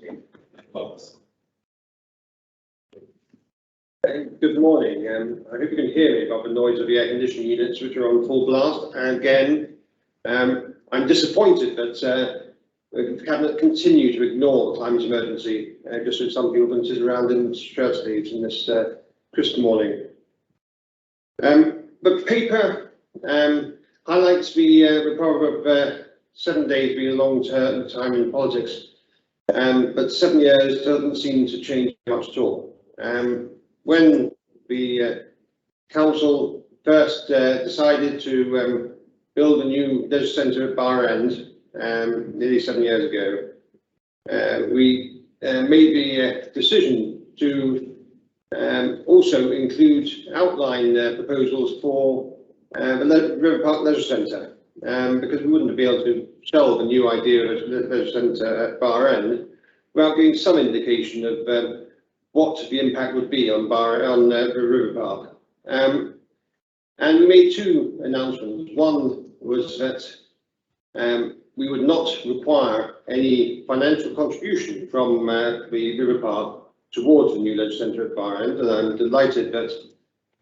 Good morning. I hope you can hear me above the noise of the air conditioning units, which are on full blast. And again, I'm disappointed that the Cabinet continue to ignore the climate emergency, just as some people can sit around in shirt sleeves in this crisp morning. But the paper highlights the proverb of 7 days being a long time in politics, but 7 years doesn't seem to change much at all. When the council first decided to build a new leisure centre at Bar End nearly 7 years ago, we made the decision to also outline proposals for the River Park Leisure Centre, because we wouldn't be able to shelve a new idea of a leisure centre at Bar End without giving some indication of what the impact would be on the River Park. And we made two announcements. One was that we would not require any financial contribution from the River Park towards the new leisure centre at Bar End, and I'm delighted that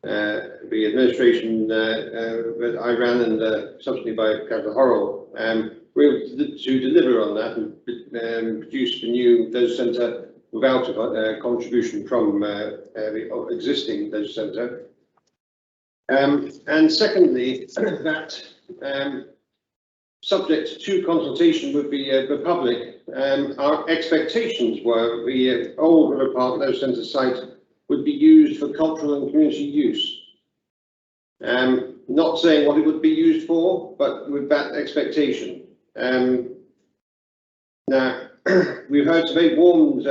the administration that I ran and subsequently by Councillor Horrell were able to deliver on that and produce the new leisure centre without a contribution from the existing leisure centre. And secondly, that subject to consultation with the public, our expectations were the old River Park Leisure Centre site would be used for cultural and community use. Not saying what it would be used for, but with that expectation. Now, we've heard some very warm,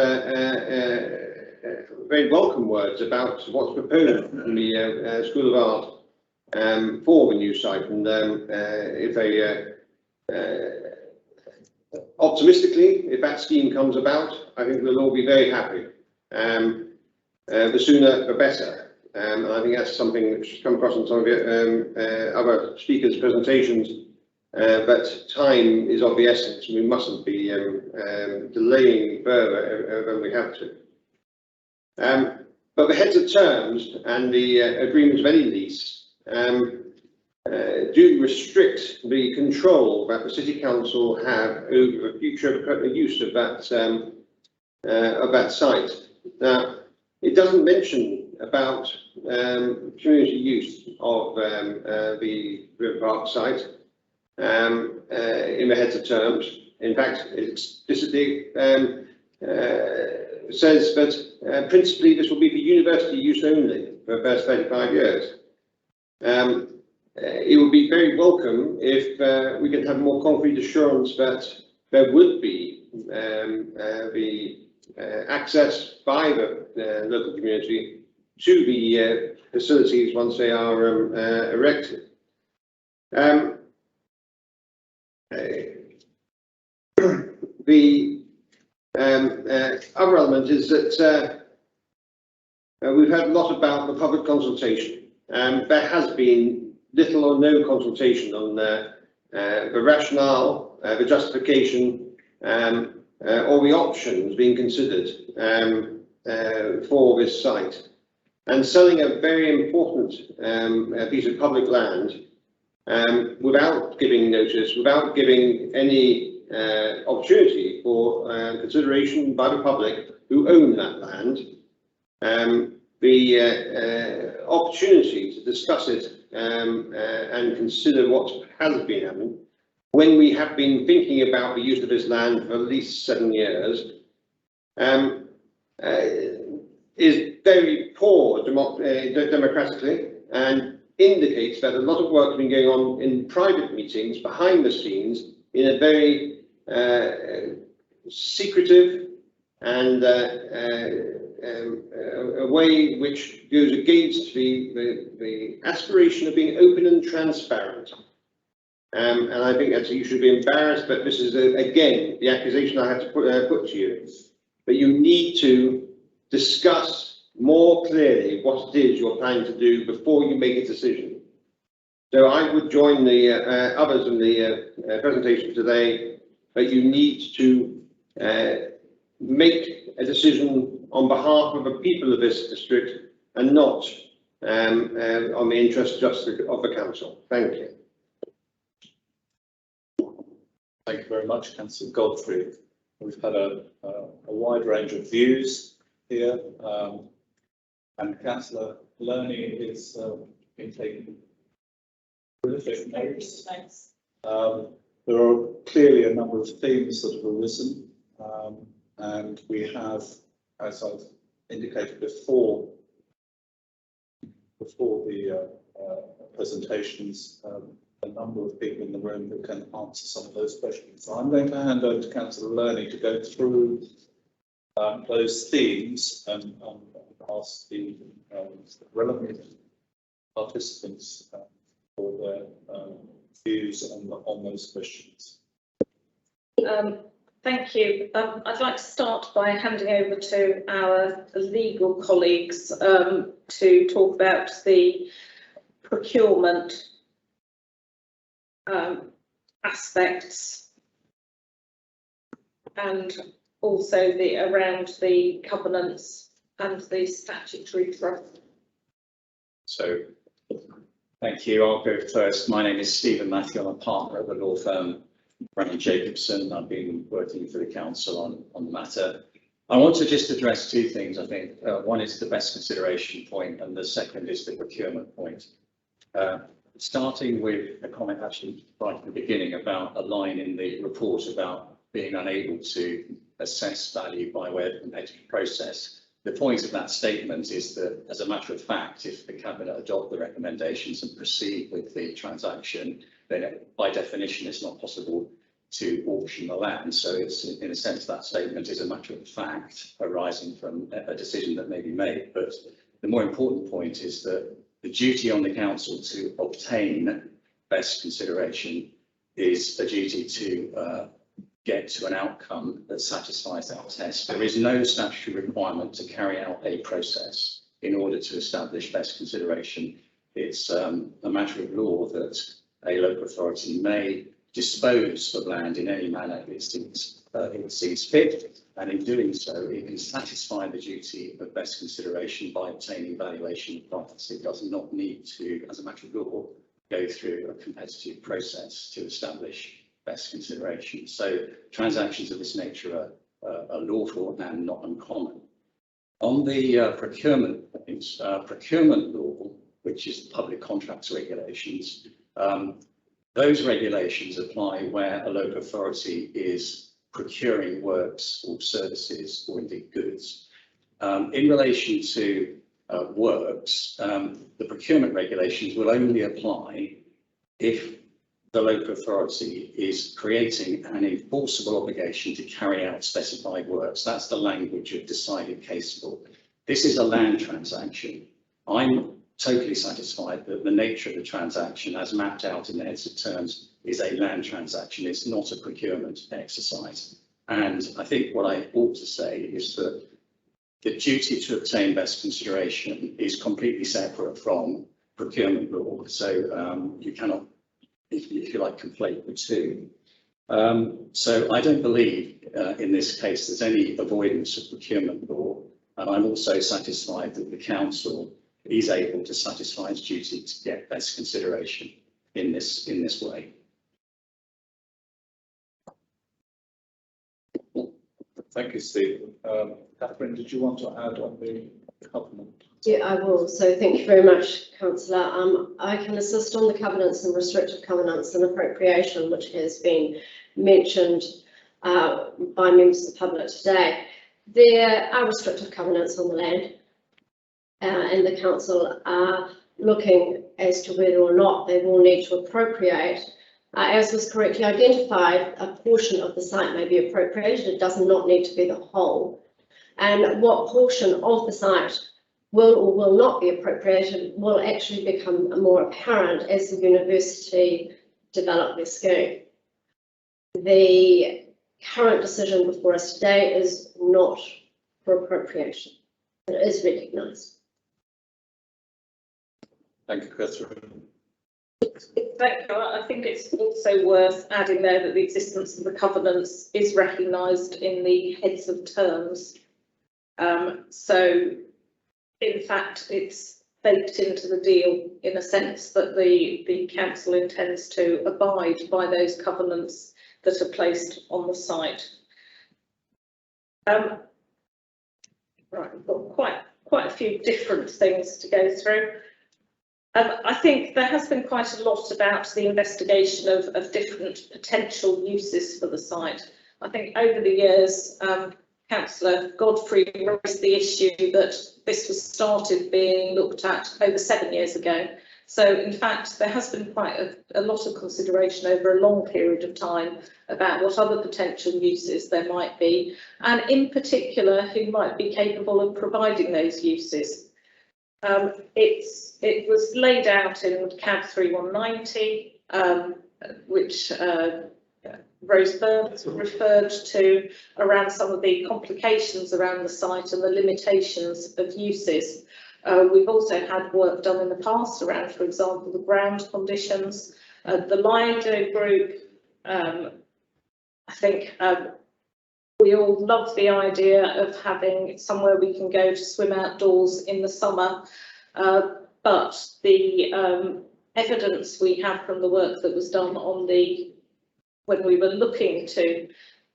very welcome words about what's proposed in the School of Art for the new site, and optimistically, if that scheme comes about, I think we'll all be very happy. The sooner the better, and I think that's something which has come across in some of the other speakers' presentations. But time is of the essence, and we mustn't be delaying further than we have to. But the heads of terms and the agreements of any lease do restrict the control that the City Council have over the future use of that site. Now, it doesn't mention about community use of the River Park site in the heads of terms. In fact, it explicitly says that principally this will be for university use only for the first 35 years. It would be very welcome if we could have more concrete assurance that there would be the access by the local community to the facilities once they are erected. The other element is that we've heard a lot about the public consultation. There has been little or no consultation on the rationale, the justification, or the options being considered for this site. And selling a very important piece of public land without giving notice, without giving any opportunity for consideration by the public who own that land, the opportunity to discuss it and consider what has been happening when we have been thinking about the use of this land for at least 7 years is very poor democratically and indicates that a lot of work has been going on in private meetings behind the scenes in a very secretive and a way which goes against the aspiration of being open and transparent. And I think that you should be embarrassed, but this is, again, the accusation I have to put to you. But you need to discuss more clearly what it is you're planning to do before you make a decision. So I would join the others in the presentation today, but you need to make a decision on behalf of the people of this district and not on the interest just of the council. Thank you. Thank you very much, Councillor Godfrey. We've had a wide range of views here, and Councillor Lerney has been taking prolific notes. There are clearly a number of themes that have arisen, and we have, as I've indicated before the presentations, a number of people in the room who can answer some of those questions. So I'm going to hand over to Councillor Lerney to go through those themes and ask the relevant participants for their views on those questions. Thank you. I'd like to start by handing over to our legal colleagues to talk about the procurement aspects and also around the covenants and the statutory trust. So, thank you. I'll go first. My name is Stephen Matthew. I'm a partner at the law firm Brown Jacobson. I've been working for the council on the matter. I want to just address two things, I think. One is the best consideration point, and the second is the procurement point. Starting with a comment actually right at the beginning about a line in the report about being unable to assess value by way of a competitive process. The point of that statement is that, as a matter of fact, if the Cabinet adopt the recommendations and proceed with the transaction, then by definition it's not possible to auction the land. So it's, in a sense, that statement is a matter of fact arising from a decision that may be made. But the more important point is that the duty on the council to obtain best consideration is a duty to get to an outcome that satisfies that test. There is no statutory requirement to carry out a process in order to establish best consideration. It's a matter of law that a local authority may dispose of land in any manner it sees fit, and in doing so it can satisfy the duty of best consideration by obtaining valuation of price. It does not need to, as a matter of law, go through a competitive process to establish best consideration. So transactions of this nature are lawful and not uncommon. On the procurement points, procurement law, which is public contracts regulations, those regulations apply where a local authority is procuring works or services or indeed goods. In relation to works, the procurement regulations will only apply if the local authority is creating an enforceable obligation to carry out specified works. That's the language of decided case law. This is a land transaction. I'm totally satisfied that the nature of the transaction, as mapped out in the heads of terms, is a land transaction. It's not a procurement exercise. And I think what I ought to say is that the duty to obtain best consideration is completely separate from procurement law. So you cannot, if you like, conflate the two. So I don't believe in this case there's any avoidance of procurement law. And I'm also satisfied that the council is able to satisfy its duty to get best consideration in this way. Thank you, Steve. Catherine, did you want to add on the covenant? Yeah, I will. So thank you very much, Councillor. I can assist on the covenants and restrictive covenants and appropriation, which has been mentioned by members of the public today. There are restrictive covenants on the land, and the council are looking as to whether or not they will need to appropriate. As was correctly identified, a portion of the site may be appropriated. It does not need to be the whole. And what portion of the site will or will not be appropriated will actually become more apparent as the university develop their scheme. The current decision before us today is not for appropriation. It is recognised. Thank you, Catherine. Thank you. I think it's also worth adding there that the existence of the covenants is recognised in the heads of terms. So, in fact, it's baked into the deal in a sense that the council intends to abide by those covenants that are placed on the site. Right, we've got quite a few different things to go through. I think there has been quite a lot about the investigation of different potential uses for the site. I think over the years, Councillor Godfrey raised the issue that this was started being looked at over 7 years ago. So in fact, there has been quite a lot of consideration over a long period of time about what other potential uses there might be, and in particular, who might be capable of providing those uses. It was laid out in CAB 3190, which Rose Burns referred to around some of the complications around the site and the limitations of uses. We've also had work done in the past around, for example, the ground conditions. The Lido group, I think we all love the idea of having somewhere we can go to swim outdoors in the summer, but the evidence we have from the work that was done on when we were looking to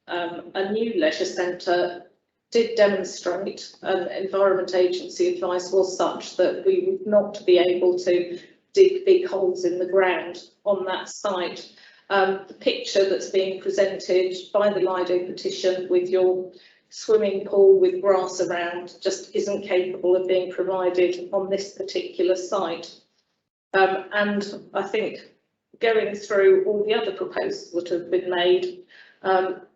a new leisure centre did demonstrate, and Environment Agency advice was such that we would not be able to dig big holes in the ground on that site. The picture that's being presented by the Lido petition with your swimming pool with grass around just isn't capable of being provided on this particular site. And I think going through all the other proposals that have been made,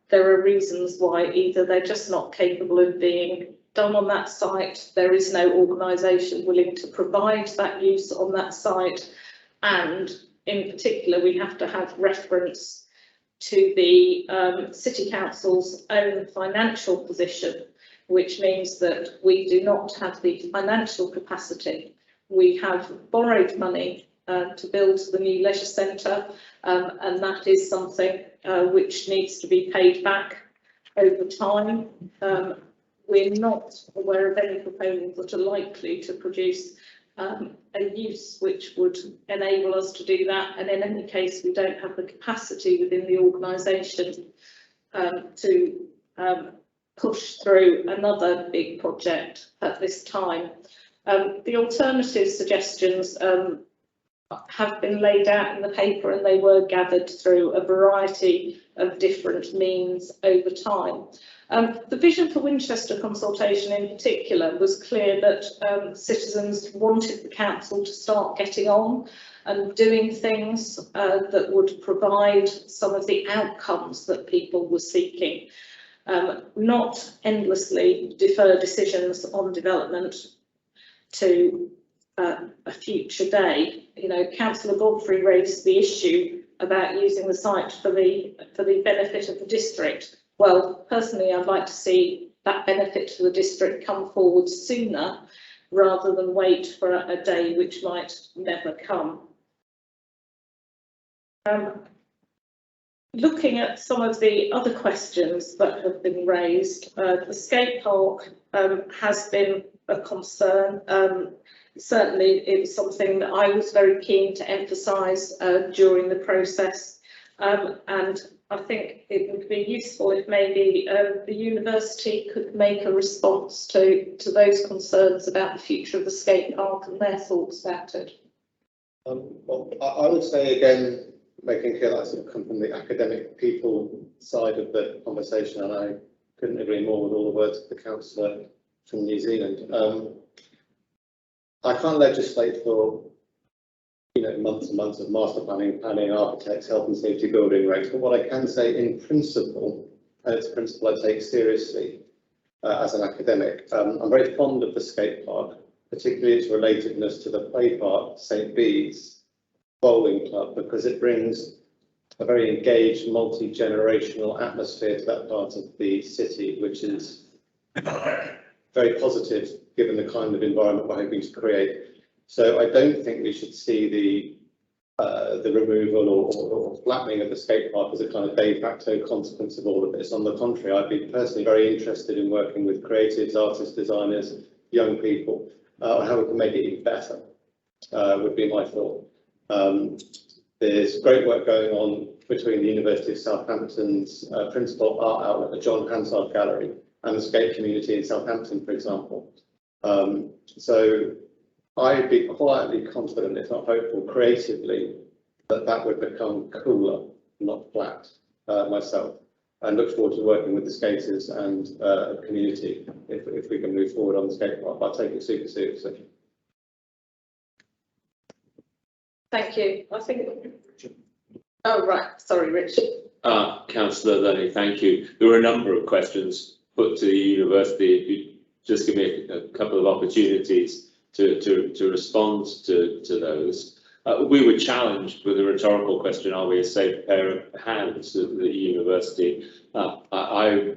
there are reasons why either they're just not capable of being done on that site, there is no organisation willing to provide that use on that site, and in particular we have to have reference to the City Council's own financial position, which means that we do not have the financial capacity. We have borrowed money to build the new leisure centre, and that is something which needs to be paid back over time. We're not aware of any proposals that are likely to produce a use which would enable us to do that, and in any case we don't have the capacity within the organisation to push through another big project at this time. The alternative suggestions have been laid out in the paper, and they were gathered through a variety of different means over time. The vision for Winchester Consultation in particular was clear that citizens wanted the council to start getting on and doing things that would provide some of the outcomes that people were seeking, not endlessly defer decisions on development to a future day. You know, Councillor Godfrey raised the issue about using the site for the benefit of the district. Well, personally, I'd like to see that benefit to the district come forward sooner rather than wait for a day which might never come. Looking at some of the other questions that have been raised, the skate park has been a concern. Certainly it was something that I was very keen to emphasise during the process, and I think it would be useful if maybe the university could make a response to those concerns about the future of the skate park and their thoughts about it. Well, I would say again, making clear that I sort of come from the academic people side of the conversation, and I couldn't agree more with all the words of the councillor from New Zealand. I can't legislate for months and months of master planning, architects, health and safety building regs, but what I can say in principle, and it's a principle I take seriously as an academic, I'm very fond of the skate park, particularly its relatedness to the play park, St Bede's bowling club, because it brings a very engaged, multi-generational atmosphere to that part of the city, which is very positive given the kind of environment we're hoping to create. So I don't think we should see the removal or flattening of the skate park as a kind of de facto consequence of all of this. On the contrary, I'd be personally very interested in working with creatives, artists, designers, young people, on how we can make it even better, would be my thought. There's great work going on between the University of Southampton's principal art outlet, the John Hansard Gallery, and the skate community in Southampton, for example. So I'd be quietly confident, if not hopeful, creatively, that would become cooler, not flat, myself. And look forward to working with the skaters and community if we can move forward on the skate park. I'll take it super seriously. Thank you. I think. Oh right, sorry, Richard. Councillor Lenny, thank you. There were a number of questions put to the university. If you just give me a couple of opportunities to respond to those. We were challenged with a rhetorical question, are we a safe pair of hands at the university? I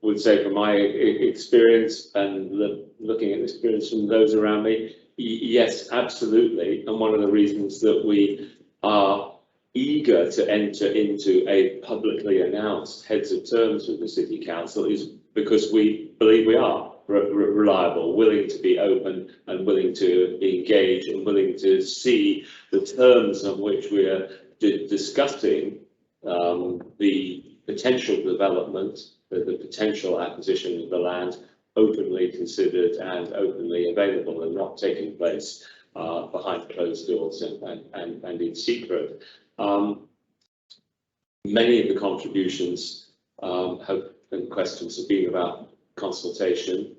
would say from my experience and looking at experience from those around me, yes, absolutely. And one of the reasons that we are eager to enter into a publicly announced heads of terms with the City Council is because we believe we are reliable, willing to be open and willing to engage and willing to see the terms on which we are discussing the potential development, the potential acquisition of the land openly considered and openly available and not taking place behind closed doors and in secret. Many of the contributions and questions have been about consultation.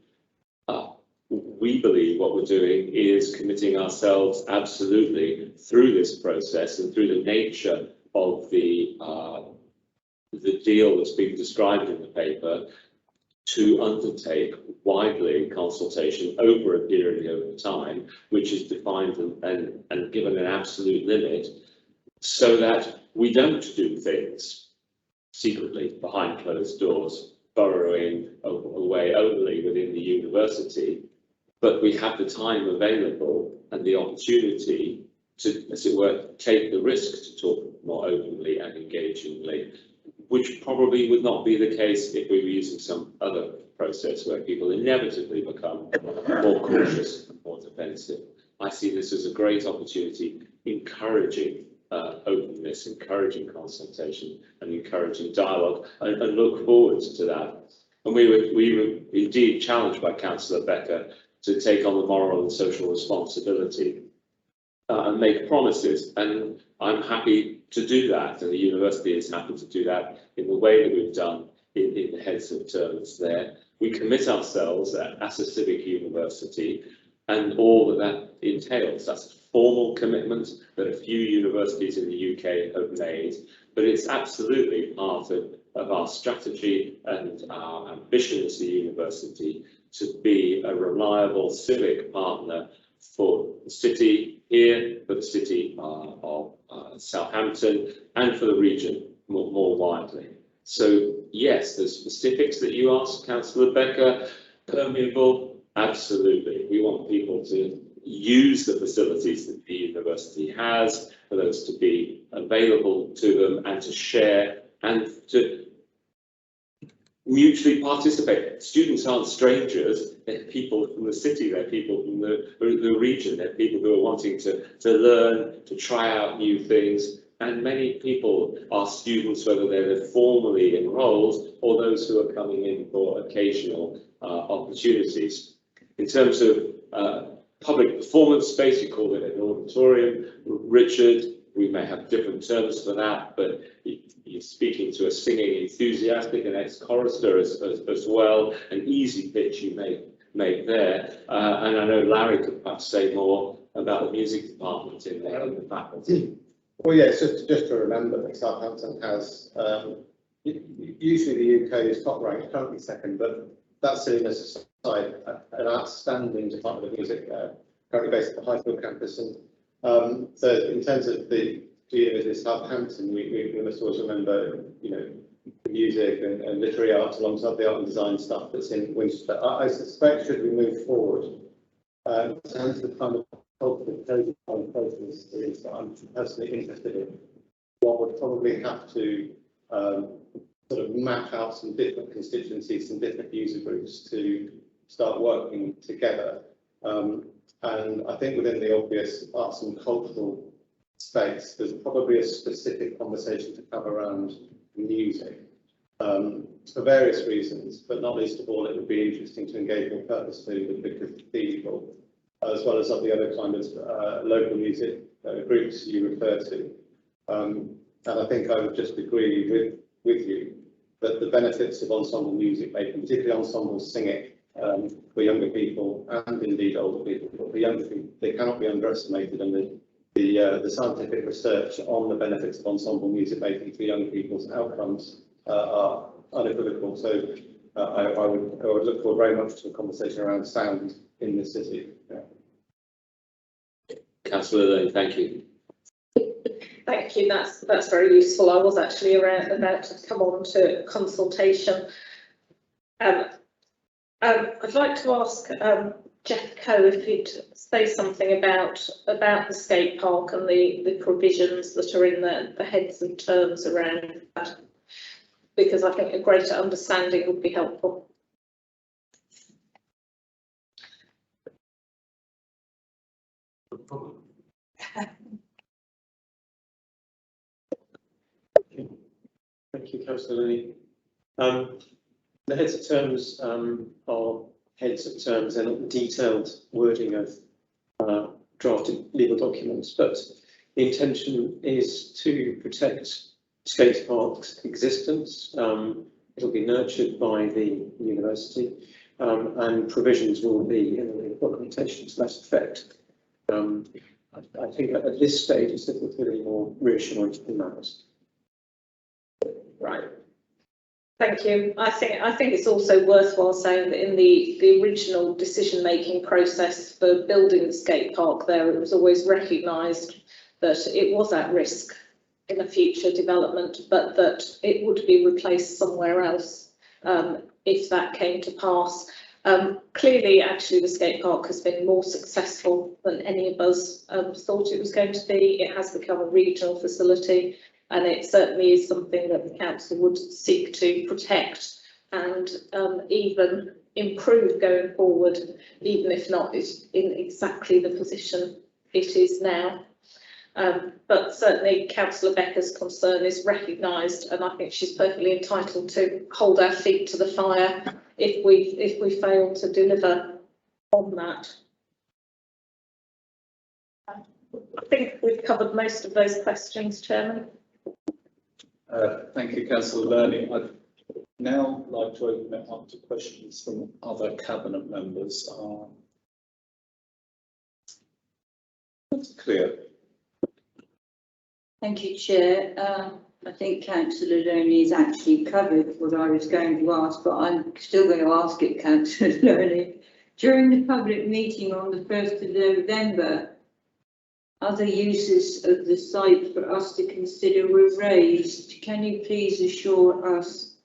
We believe what we're doing is committing ourselves absolutely through this process and through the nature of the deal that's been described in the paper to undertake widely consultation over a period of time, which is defined and given an absolute limit, so that we don't do things secretly behind closed doors, burrowing away only within the university, but we have the time available and the opportunity to, as it were, take the risk to talk more openly and engagingly, which probably would not be the case if we were using some other process where people inevitably become more cautious and more defensive. I see this as a great opportunity, encouraging openness, encouraging consultation and encouraging dialogue, and look forward to that. And we were indeed challenged by Councillor Becker to take on the moral and social responsibility and make promises, and I'm happy to do that, and the university is happy to do that in the way that we've done in the heads of terms there. We commit ourselves as a civic university and all that entails. That's a formal commitment that a few universities in the UK have made, but it's absolutely part of our strategy and our ambition as a university to be a reliable civic partner for the city here, for the city of Southampton, and for the region more widely. So yes, the specifics that you asked, Councillor Becker, permeable, absolutely. We want people to use the facilities that the university has, for those to be available to them and to share and to mutually participate. Students aren't strangers, they're people from the city, they're people from the region, they're people who are wanting to learn, to try out new things, And many people are students, whether they're formally enrolled or those who are coming in for occasional opportunities. In terms of public performance space, you call it an auditorium. Richard, we may have different terms for that, but you're speaking to a singing enthusiastic, an ex-chorister as well, an easy pitch you make there. And I know Larry could perhaps say more about the music department in the faculty. Well, yeah, it's just to remember that Southampton has, usually the UK is top ranked, currently second, but that's sitting aside an outstanding department of music currently based at the Highfield campus. And so in terms of the University of Southampton, we must always remember, you know, music and literary arts alongside the art and design stuff that's in Winchester. I suspect should we move forward, in terms of the kind of cultural codifying process that I'm personally interested in, one would probably have to sort of map out some different constituencies, some different user groups to start working together. And I think within the obvious arts and cultural space, there's probably a specific conversation to have around music for various reasons, but not least of all, it would be interesting to engage more purposefully with the cathedral, as well as the other kind of local music groups you refer to. And I think I would just agree with you that the benefits of ensemble music making, particularly ensemble singing, for younger people and indeed older people, but for younger people, they cannot be underestimated, and the scientific research on the benefits of ensemble music making for young people's outcomes are unequivocal. So I would look forward very much to a conversation around sound in the city. Councillor Lane, thank you. Thank you, that's very useful. I was actually about to come on to consultation. I'd like to ask Jeff Coe if he'd say something about the skate park and the provisions that are in the heads of terms around that, because I think a greater understanding would be helpful. Thank you, Councillor Lilly. The heads of terms are heads of terms. They're not detailed wording of drafted legal documents, but the intention is to protect skate park's existence. It'll be nurtured by the university, and provisions will be in the legal documentation to that effect. I think at this stage it's difficult to get any more reassuring than that. Right. Thank you. I think it's also worthwhile saying that in the original decision-making process for building the skate park there, it was always recognised that it was at risk in a future development, but that it would be replaced somewhere else if that came to pass. Clearly, actually, the skate park has been more successful than any of us thought it was going to be. It has become a regional facility, and it certainly is something that the council would seek to protect and even improve going forward, even if not in exactly the position it is now. But certainly Councillor Becker's concern is recognised, and I think she's perfectly entitled to hold our feet to the fire if we fail to deliver on that. I think we've covered most of those questions, Chairman. Thank you, Councillor Learning. I'd now like to open it up to questions from other Cabinet members. That's clear. Thank you, Chair. I think Councillor Loney has actually covered what I was going to ask, but I'm still going to ask it, Councillor Loney. During the public meeting on the 1st of November, other uses of the site for us to consider were raised. Can you please assure us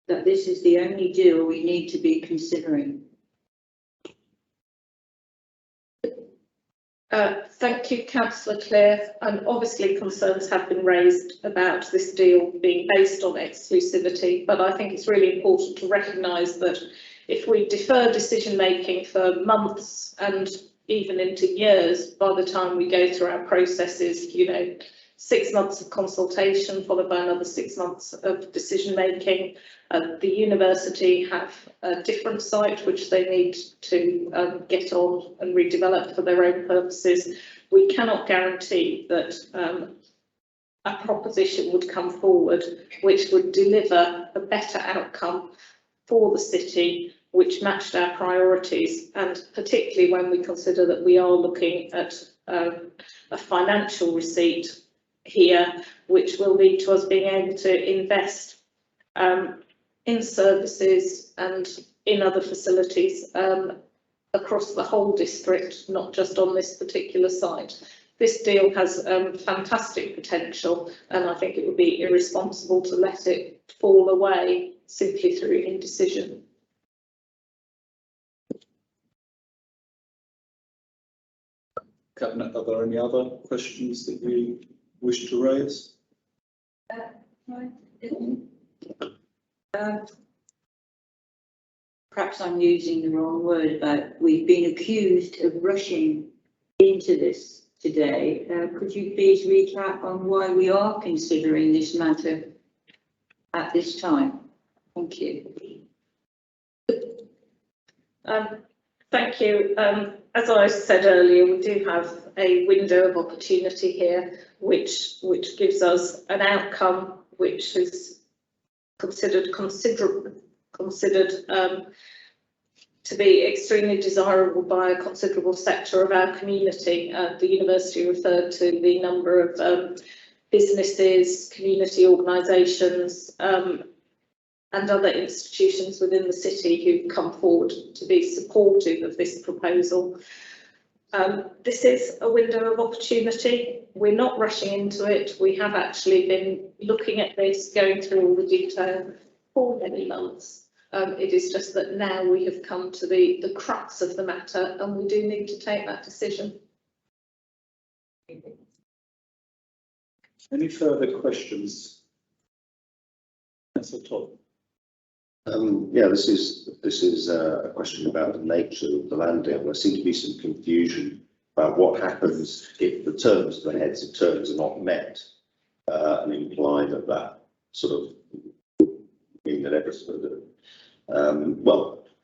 that this is the only deal we need to be considering? Thank you, Councillor Clare. And obviously concerns have been raised about this deal being based on exclusivity, but I think it's really important to recognise that if we defer decision making for months and even into years, by the time we go through our processes, you know, 6 months of consultation followed by another 6 months of decision making. The university have a different site which they need to get on and redevelop for their own purposes. We cannot guarantee that a proposition would come forward which would deliver a better outcome for the city, which matched our priorities, and particularly when we consider that we are looking at a financial receipt here, which will lead to us being able to invest in services and in other facilities across the whole district, not just on this particular site. This deal has fantastic potential, and I think it would be irresponsible to let it fall away simply through indecision. Cabinet, are there any other questions that you wish to raise? Perhaps I'm using the wrong word, but we've been accused of rushing into this today. Could you please recap on why we are considering this matter at this time? Thank you. Thank you. As I said earlier, we do have a window of opportunity here, which gives us an outcome which is considered to be extremely desirable by a considerable sector of our community. The university referred to the number of businesses, community organisations, and other institutions within the city who've come forward to be supportive of this proposal. This is a window of opportunity. We're not rushing into it. We have actually been looking at this, going through all the detail for many months. It is just that now we have come to the crux of the matter, and we do need to take that decision. Any further questions? That's a top. Yeah, this is a question about the nature of the land deal. There seems to be some confusion about what happens if the terms, the heads of terms, are not met, and imply that sort of mean that everything,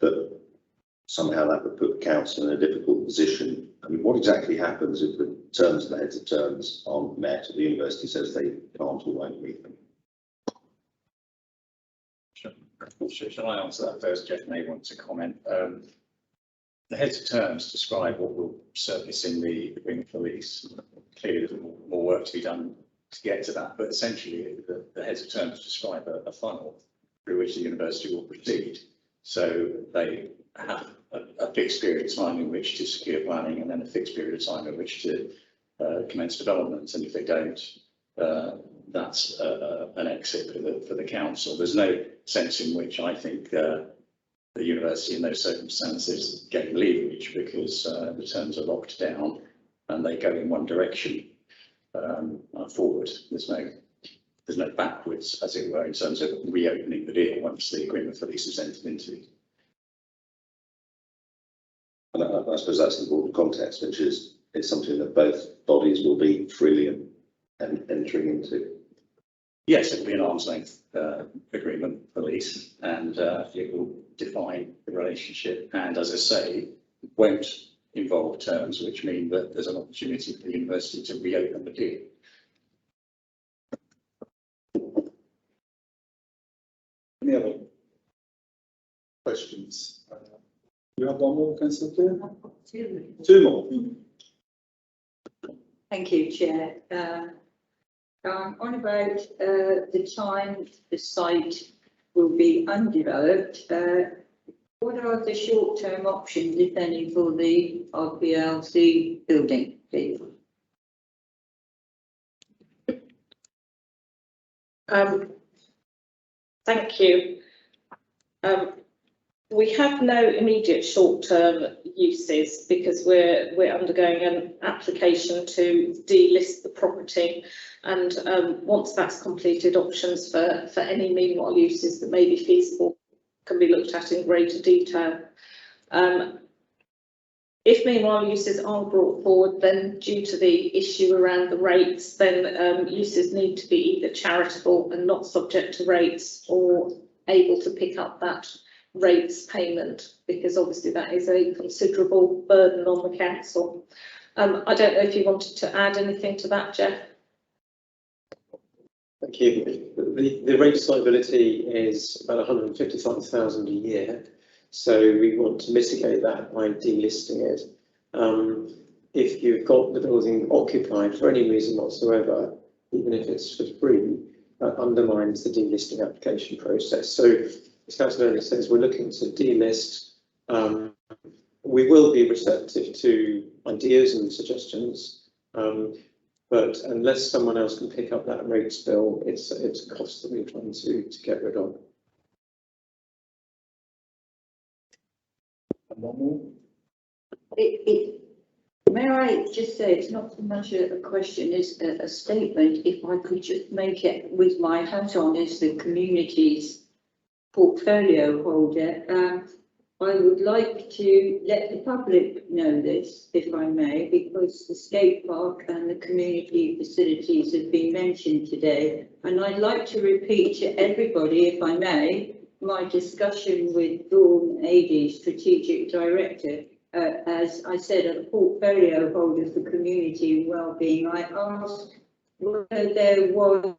that somehow that would put the council in a difficult position. I mean, what exactly happens if the terms of the heads of terms aren't met, or the university says they can't or won't meet them? Shall I answer that first? Jeff may want to comment. The heads of terms describe what will surface in the agreement for lease. Clearly, there's more work to be done to get to that, but essentially, the heads of terms describe a funnel through which the university will proceed. So they have a fixed period of time in which to secure planning, and then a fixed period of time in which to commence development. And if they don't, that's an exit for the council. There's no sense in which I think the university in those circumstances gain leverage, because the terms are locked down and they go in one direction forward. There's no backwards, as it were, in terms of reopening the deal once the agreement for lease is entered into. And I suppose that's the important context, which is it's something that both bodies will be freely entering into. Yes, it will be an arm's length agreement for lease, and it will define the relationship. And as I say, won't involve terms which mean that there's an opportunity for the university to reopen the deal. Any other questions? You have one more, Councillor Clare? Two more. Thank you, Chair. On about the time the site will be undeveloped, what are the short-term options, if any, for the RPLC building, please? Thank you. We have no immediate short-term uses because we're undergoing an application to delist the property, and once that's completed, options for any meanwhile uses that may be feasible can be looked at in greater detail. If meanwhile uses are brought forward, then due to the issue around the rates, then uses need to be either charitable and not subject to rates, or able to pick up that rates payment, because obviously that is a considerable burden on the council. I don't know if you wanted to add anything to that, Jeff. Thank you. The rates liability is about 155,000 a year. So we want to mitigate that by delisting it. If you've got the building occupied for any reason whatsoever, even if it's for free, that undermines the delisting application process. So as Councillor Ernie says, we're looking to delist. We will be receptive to ideas and suggestions, but unless someone else can pick up that rates bill, it's a cost that we're trying to get rid of. May I just say, it's not so much a question as a statement. If I could just make it with my hat on as the community's portfolio holder, I would like to let the public know this, if I may, because the skate park and the community facilities have been mentioned today. And I'd like to repeat to everybody, if I may, my discussion with Dawn Adey, Strategic Director. As I said, a portfolio holder for community and wellbeing, I asked whether there was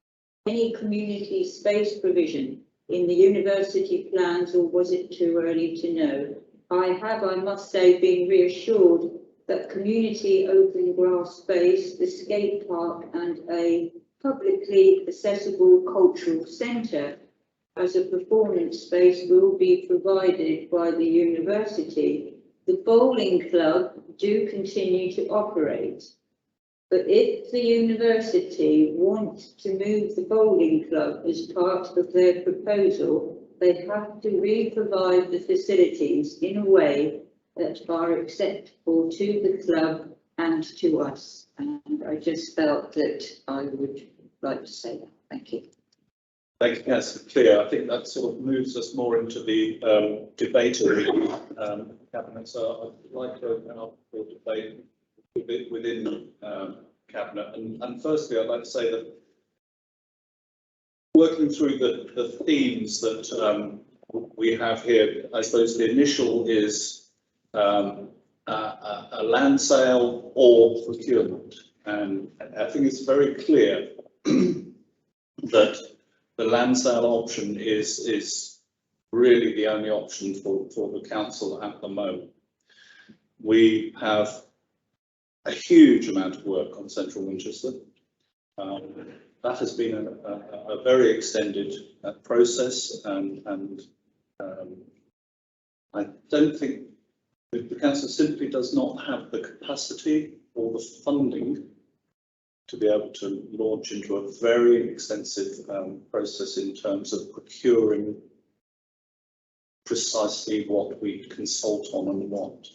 any community space provision in the university plans, or was it too early to know? I have, I must say, been reassured that community open grass space, the skate park and a publicly accessible cultural centre as a performance space will be provided by the university. The bowling club do continue to operate, but if the university wants to move the bowling club as part of their proposal, they have to re-provide the facilities in a way that are acceptable to the club and to us. And I just felt that I would like to say that. Thank you. Thank you, Councillor Clear. I think that sort of moves us more into the debate of the Cabinet. So I'd like to open up for debate within Cabinet. And firstly, I'd like to say that working through the themes that we have here, I suppose the initial is a land sale or procurement. And I think it's very clear that the land sale option is really the only option for the council at the moment. We have a huge amount of work on central Winchester. That has been a very extended process, and I don't think the council simply does not have the capacity or the funding to be able to launch into a very extensive process in terms of procuring precisely what we consult on and want.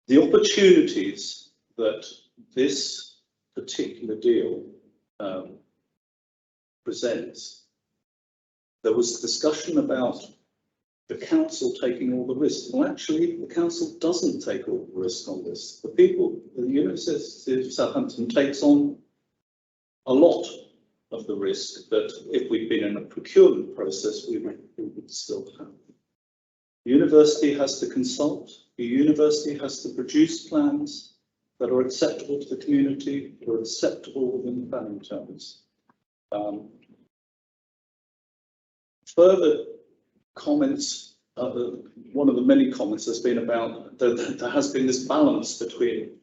The opportunities that this particular deal presents, there was discussion about the council taking all the risk. Well, actually, the council doesn't take all the risk on this. The University of Southampton takes on a lot of the risk that if we'd been in a procurement process, we would still have. The university has to consult. The university has to produce plans that are acceptable to the community, that are acceptable within the planning terms. Further comments, one of the many comments has been about that there has been this balance between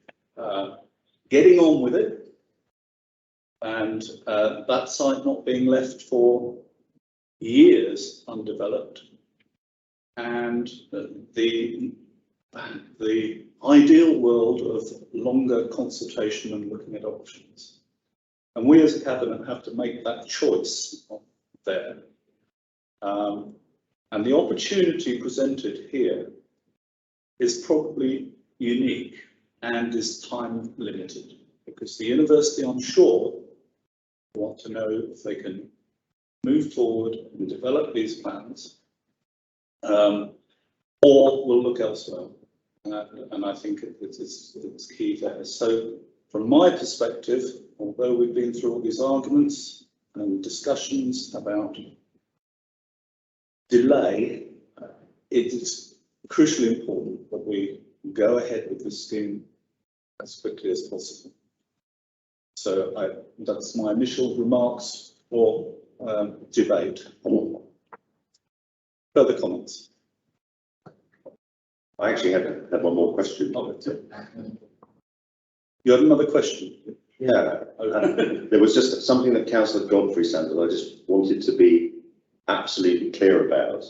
getting on with it and that site not being left for years undeveloped, and the ideal world of longer consultation and looking at options. And we as a cabinet have to make that choice there. And the opportunity presented here is probably unique and is time limited, because the university, I'm sure, want to know if they can move forward and develop these plans, or will look elsewhere. and I think it's key there. So from my perspective, although we've been through all these arguments and discussions about delay, it is crucially important that we go ahead with the scheme as quickly as possible. So that's my initial remarks for debate. Further comments? I actually had one more question. You had another question? Yeah, there was just something that Councillor Godfrey said that I just wanted to be absolutely clear about,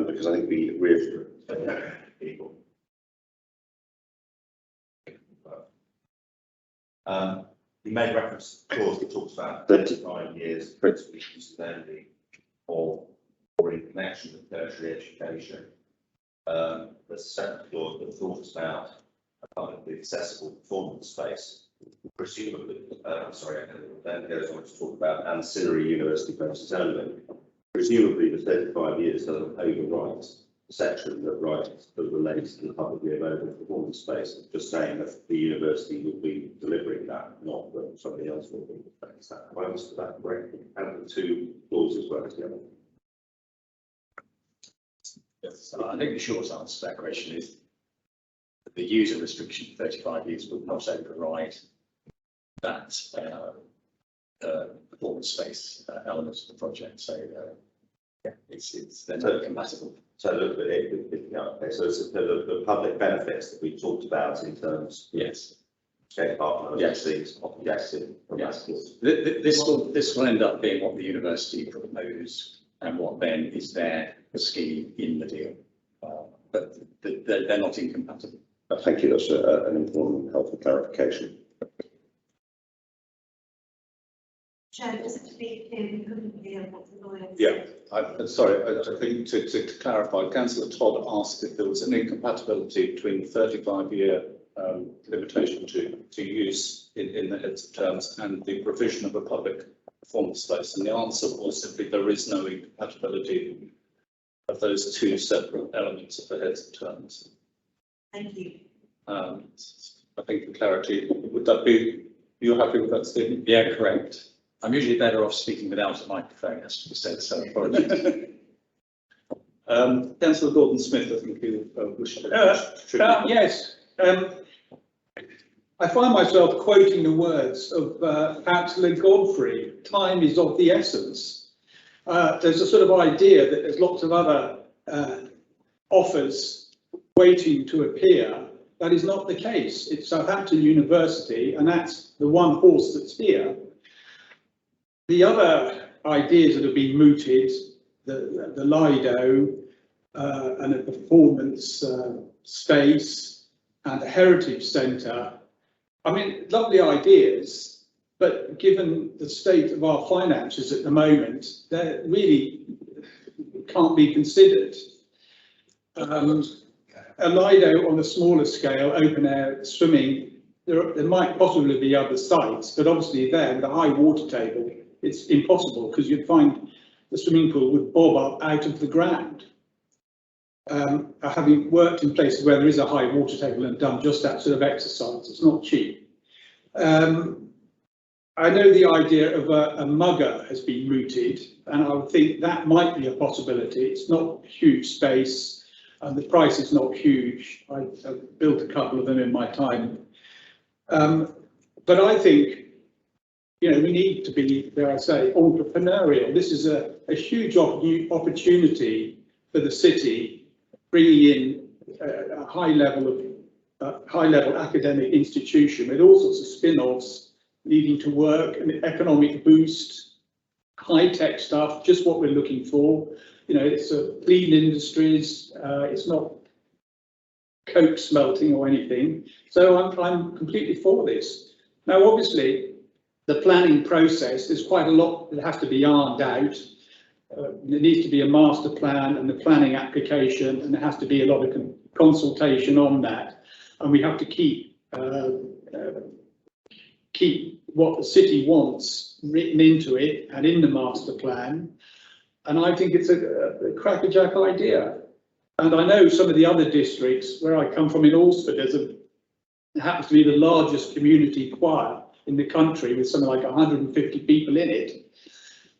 because I think we people. You made reference to the clause that talks about 35 years principal use of energy or in connection with tertiary education. The second clause that talks about publicly accessible performance space, presumably, then goes on to talk about ancillary university premises only. Presumably the 35 years doesn't overwrite the section that relates to the publicly available performance space. It's just saying that the university will be delivering that, not that somebody else will be. Is that, have I understood that correctly? And the two clauses work together. Yes, I think the short answer to that question is that the user restriction for 35 years will not override that performance space element of the project. So yeah, they're not compatible. So look at it, okay, so it's the public benefits that we talked about in terms. Yes. Okay, yes. This will end up being what the university proposed and what then is their scheme in the deal, but they're not incompatible. Thank you. That's an important, helpful clarification. Chair, just to be clear, we couldn't hear what the lawyer said. Yeah, sorry, I think to clarify, Councillor Todd asked if there was an incompatibility between the 35-year limitation to use in the heads of terms and the provision of a public performance space, and the answer was simply there is no incompatibility of those two separate elements of the heads of terms. Thank you. I think for clarity, would that be, you're happy with that statement? Yeah, correct. I'm usually better off speaking without a microphone, as to be said, so apologies. Councillor Gordon-Smith, I think you wish to. Yes. I find myself quoting the words of Councillor Godfrey, time is of the essence. There's a sort of idea that there's lots of other offers waiting to appear. That is not the case. It's Southampton University, and that's the one horse that's here. The other ideas that have been mooted, the Lido and a performance space and a heritage centre, I mean, lovely ideas, but given the state of our finances at the moment, they really can't be considered. A Lido on a smaller scale, open air swimming, there might possibly be other sites, but obviously there with a high water table, it's impossible because you'd find the swimming pool would bob up out of the ground. Having worked in places where there is a high water table and done just that sort of exercise, it's not cheap. I know the idea of a mugger has been mooted, and I would think that might be a possibility. It's not huge space, and the price is not huge. I've built a couple of them in my time. But I think, you know, we need to be, dare I say, entrepreneurial. This is a huge opportunity for the city, bringing in a high level academic institution with all sorts of spin-offs leading to work and economic boost, high-tech stuff, just what we're looking for. You know, it's clean industries. It's not coke smelting or anything. So I'm completely for this. Now, obviously, the planning process, there's quite a lot that has to be ironed out. There needs to be a master plan and the planning application, and there has to be a lot of consultation on that. And we have to keep what the city wants written into it and in the master plan. And I think it's a crackerjack idea. And I know some of the other districts, where I come from in Alsford, it happens to be the largest community choir in the country with something like 150 people in it.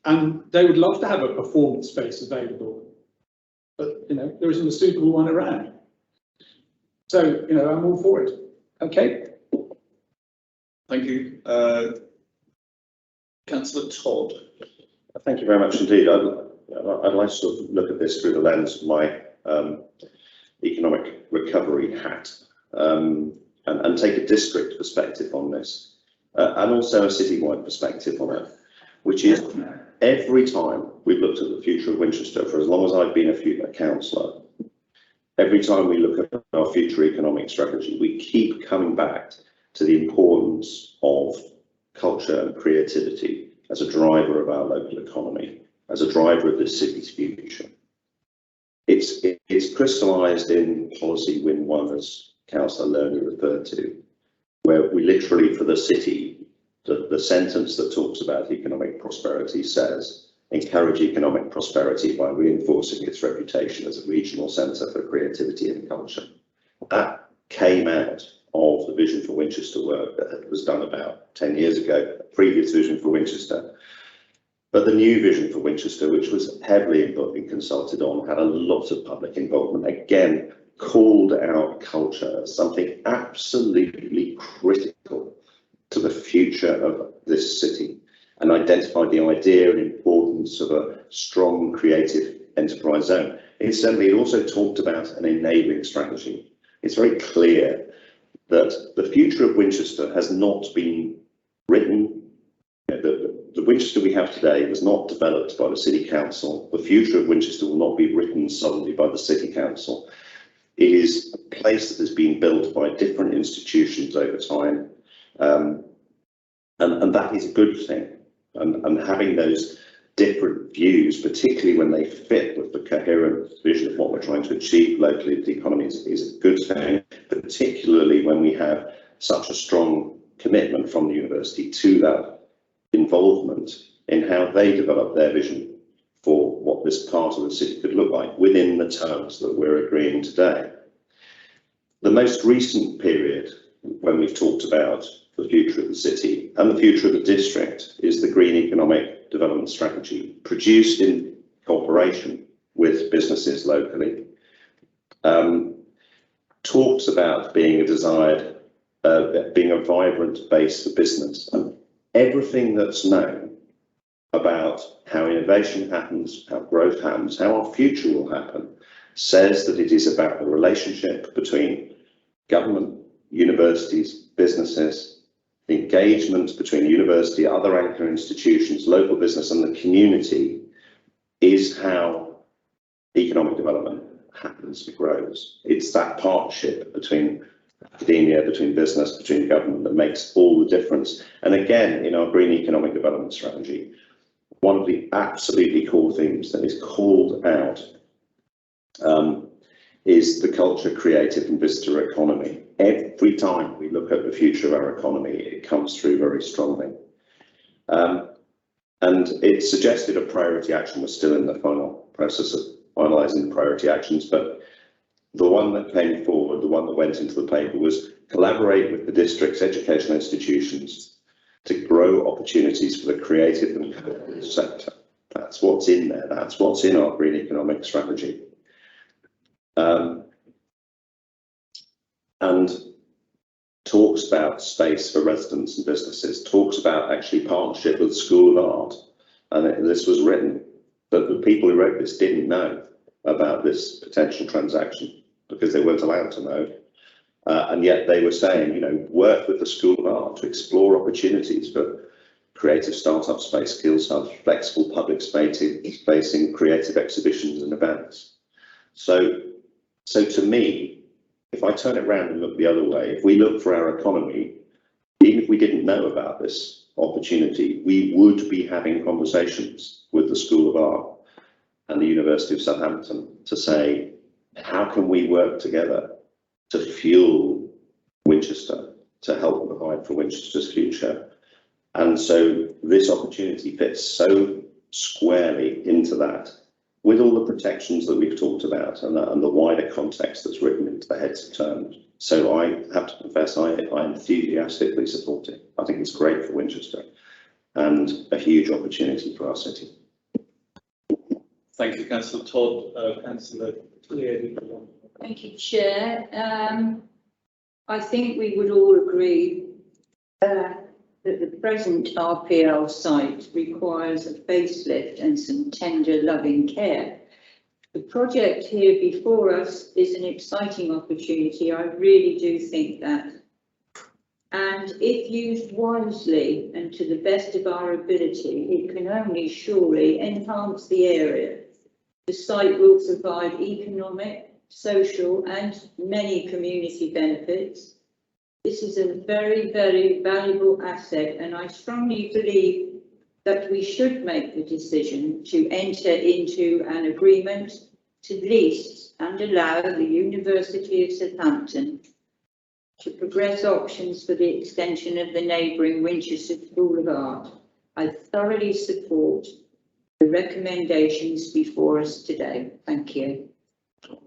And they would love to have a performance space available, but there isn't a suitable one around. So, I'm all for it. Okay. Thank you. Councillor Todd. Thank you very much indeed. I'd like to sort of look at this through the lens of my economic recovery hat and take a district perspective on this and also a citywide perspective on it, which is every time we've looked at the future of Winchester, for as long as I've been a councillor, every time we look at our future economic strategy, we keep coming back to the importance of culture and creativity as a driver of our local economy, as a driver of this city's future. It's crystallised in policy Win 1, as Councillor Lerner referred to, where we literally, for the city, the sentence that talks about economic prosperity says, encourage economic prosperity by reinforcing its reputation as a regional centre for creativity and culture. That came out of the Vision for Winchester work that was done about 10 years ago, a previous Vision for Winchester. But the new Vision for Winchester, which was heavily consulted on, had a lot of public involvement, again, called out culture as something absolutely critical to the future of this city, and identified the idea and importance of a strong creative enterprise zone. Incidentally, it also talked about an enabling strategy. It's very clear that the future of Winchester has not been written. The Winchester we have today was not developed by the City Council. The future of Winchester will not be written solely by the City Council. It is a place that has been built by different institutions over time, and that is a good thing. And having those different views, particularly when they fit with the coherent vision of what we're trying to achieve locally with the economy, is a good thing, particularly when we have such a strong commitment from the university to that involvement in how they develop their vision for what this part of the city could look like within the terms that we're agreeing today. The most recent period when we've talked about the future of the city and the future of the district is the Green Economic Development Strategy, produced in cooperation with businesses locally. Talks about being a desired, being a vibrant base for business, and everything that's known about how innovation happens, how growth happens, how our future will happen, says that it is about the relationship between government, universities, businesses, the engagement between university, other anchor institutions, local business and the community is how economic development happens and grows. It's that partnership between academia, between business, between government that makes all the difference. And again, in our Green Economic Development Strategy, one of the absolutely core themes that is called out is the culture, creative and visitor economy. Every time we look at the future of our economy, it comes through very strongly. And it suggested a priority action. We're still in the final process of finalising the priority actions, but the one that came forward, the one that went into the paper, was collaborate with the district's educational institutions to grow opportunities for the creative and creative sector. That's what's in there. That's what's in our Green Economic Strategy. And talks about space for residents and businesses, talks about actually partnership with the School of Art. And this was written, but the people who wrote this didn't know about this potential transaction because they weren't allowed to know. And yet they were saying, work with the School of Art to explore opportunities for creative startup space, skills hubs, flexible public spacing, creative exhibitions and events. So to me, if I turn it around and look the other way, if we look for our economy, even if we didn't know about this opportunity, we would be having conversations with the School of Art and the University of Southampton to say, how can we work together to fuel Winchester, to help provide for Winchester's future? And so this opportunity fits so squarely into that with all the protections that we've talked about and the wider context that's written into the heads of terms. So I have to confess, I enthusiastically support it. I think it's great for Winchester and a huge opportunity for our city. Thank you, Councillor Todd. Councillor Clear. Thank you, Chair. I think we would all agree that the present RPL site requires a facelift and some tender, loving care. The project here before us is an exciting opportunity. I really do think that. And if used wisely and to the best of our ability, it can only surely enhance the area. The site will provide economic, social and many community benefits. This is a very, very valuable asset, and I strongly believe that we should make the decision to enter into an agreement to lease and allow the University of Southampton to progress options for the extension of the neighbouring Winchester School of Art. I thoroughly support the recommendations before us today. Thank you.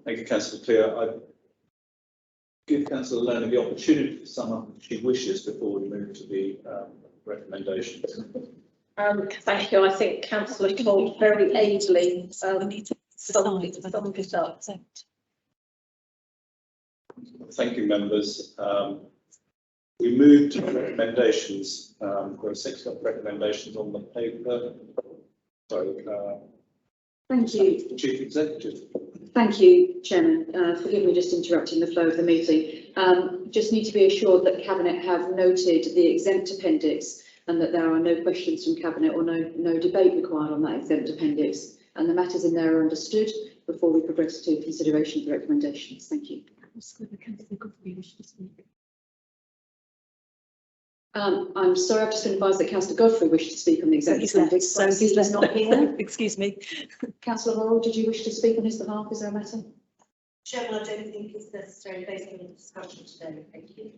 Thank you, Councillor Clear. I give Councillor Lerner the opportunity to sum up if she wishes before we move to the recommendations. Thank you. I think Councillor Todd very ably summed it up. Thank you, members. We move to recommendations. There are 6 recommendations on the paper. Sorry, Thank you. Chief Executive. Thank you, Chairman. Forgive me just interrupting the flow of the meeting. Just need to be assured that Cabinet have noted the exempt appendix and that there are no questions from Cabinet or no debate required on that exempt appendix, and the matters in there are understood before we progress to consideration of the recommendations. Thank you. I'm sorry, I've just been advised that Councillor Godfrey wished to speak on the exempt appendix. So he's not here. Excuse me. Councillor Laurel, did you wish to speak on his behalf? Is there a matter? Chairman, I don't think it's necessary based on the discussion today. Thank you.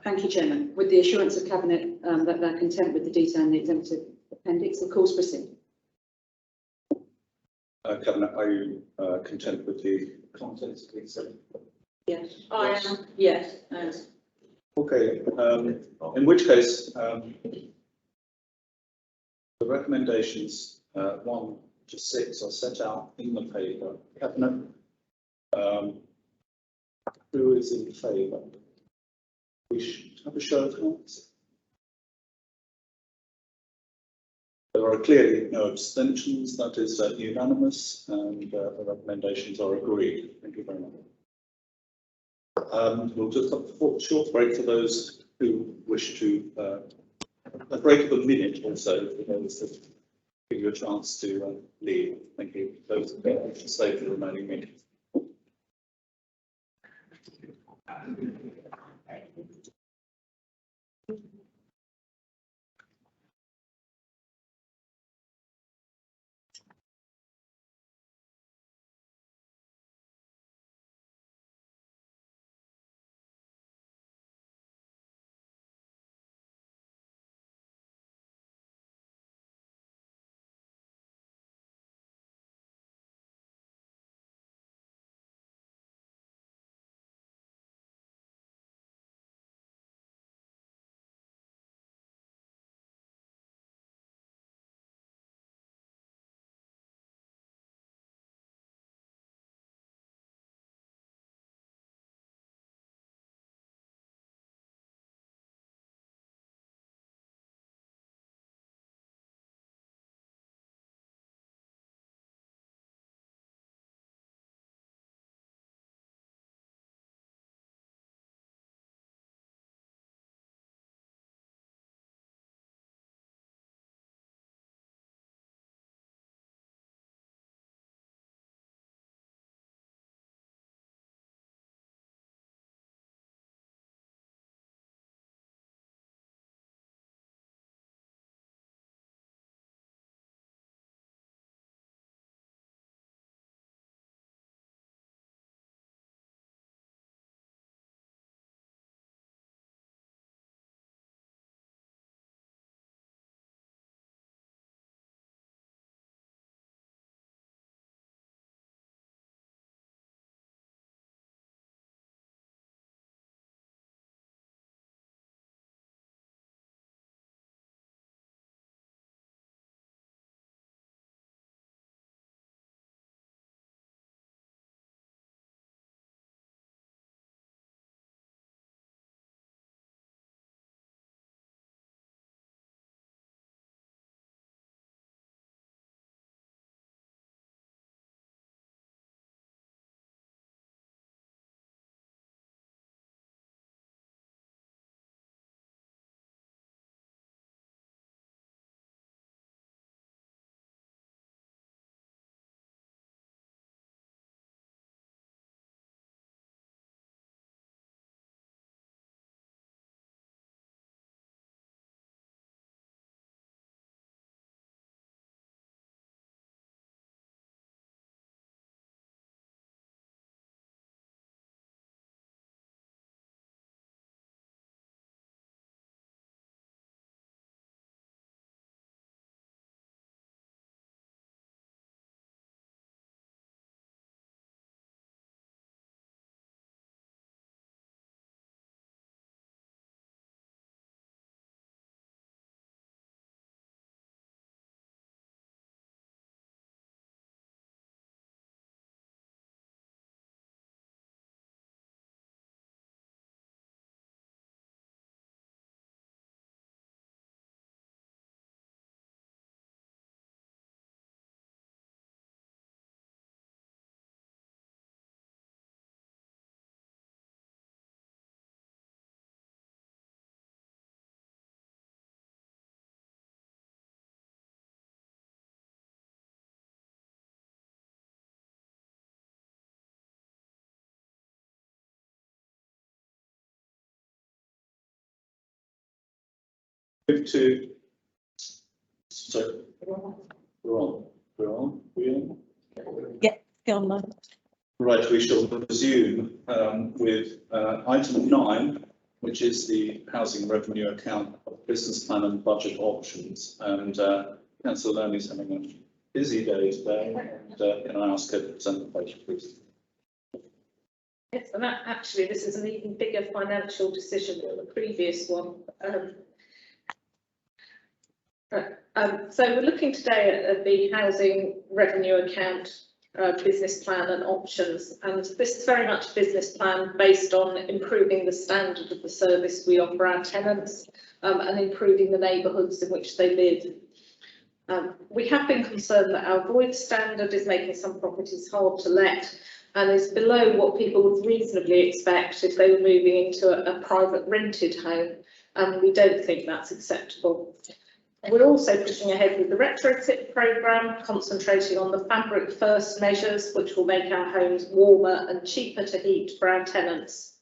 Thank you, Chairman. With the assurance of Cabinet that they're content with the detail in the exempted appendix, of course proceed. Cabinet, are you content with the contents of the exempt? Yes, I am. Yes. Okay, in which case, the recommendations 1 to 6 are set out in the paper. Cabinet, who is in favour? We should have a show of hands. There are clearly no abstentions, that is unanimous, and the recommendations are agreed. Thank you very much. We'll just have a short break for those who wish to, a break of a minute or so for those that give you a chance to leave. Thank you. Those who wish to stay for the remaining meeting. Move to, sorry, we're on. Yeah, go on, Mike. Right, we shall resume with item 9, which is the housing revenue account of business plan and budget options. And Councillor Loney's having a busy day today. And can I ask her to present the budget, please? Yes, and actually, this is an even bigger financial decision than the previous one. So we're looking today at the housing revenue account, business plan and options, and this is very much a business plan based on improving the standard of the service we offer our tenants and improving the neighbourhoods in which they live. We have been concerned that our void standard is making some properties hard to let and is below what people would reasonably expect if they were moving into a private rented home, and we don't think that's acceptable. We're also pushing ahead with the retrofit programme, concentrating on the fabric first measures, which will make our homes warmer and cheaper to heat for our tenants,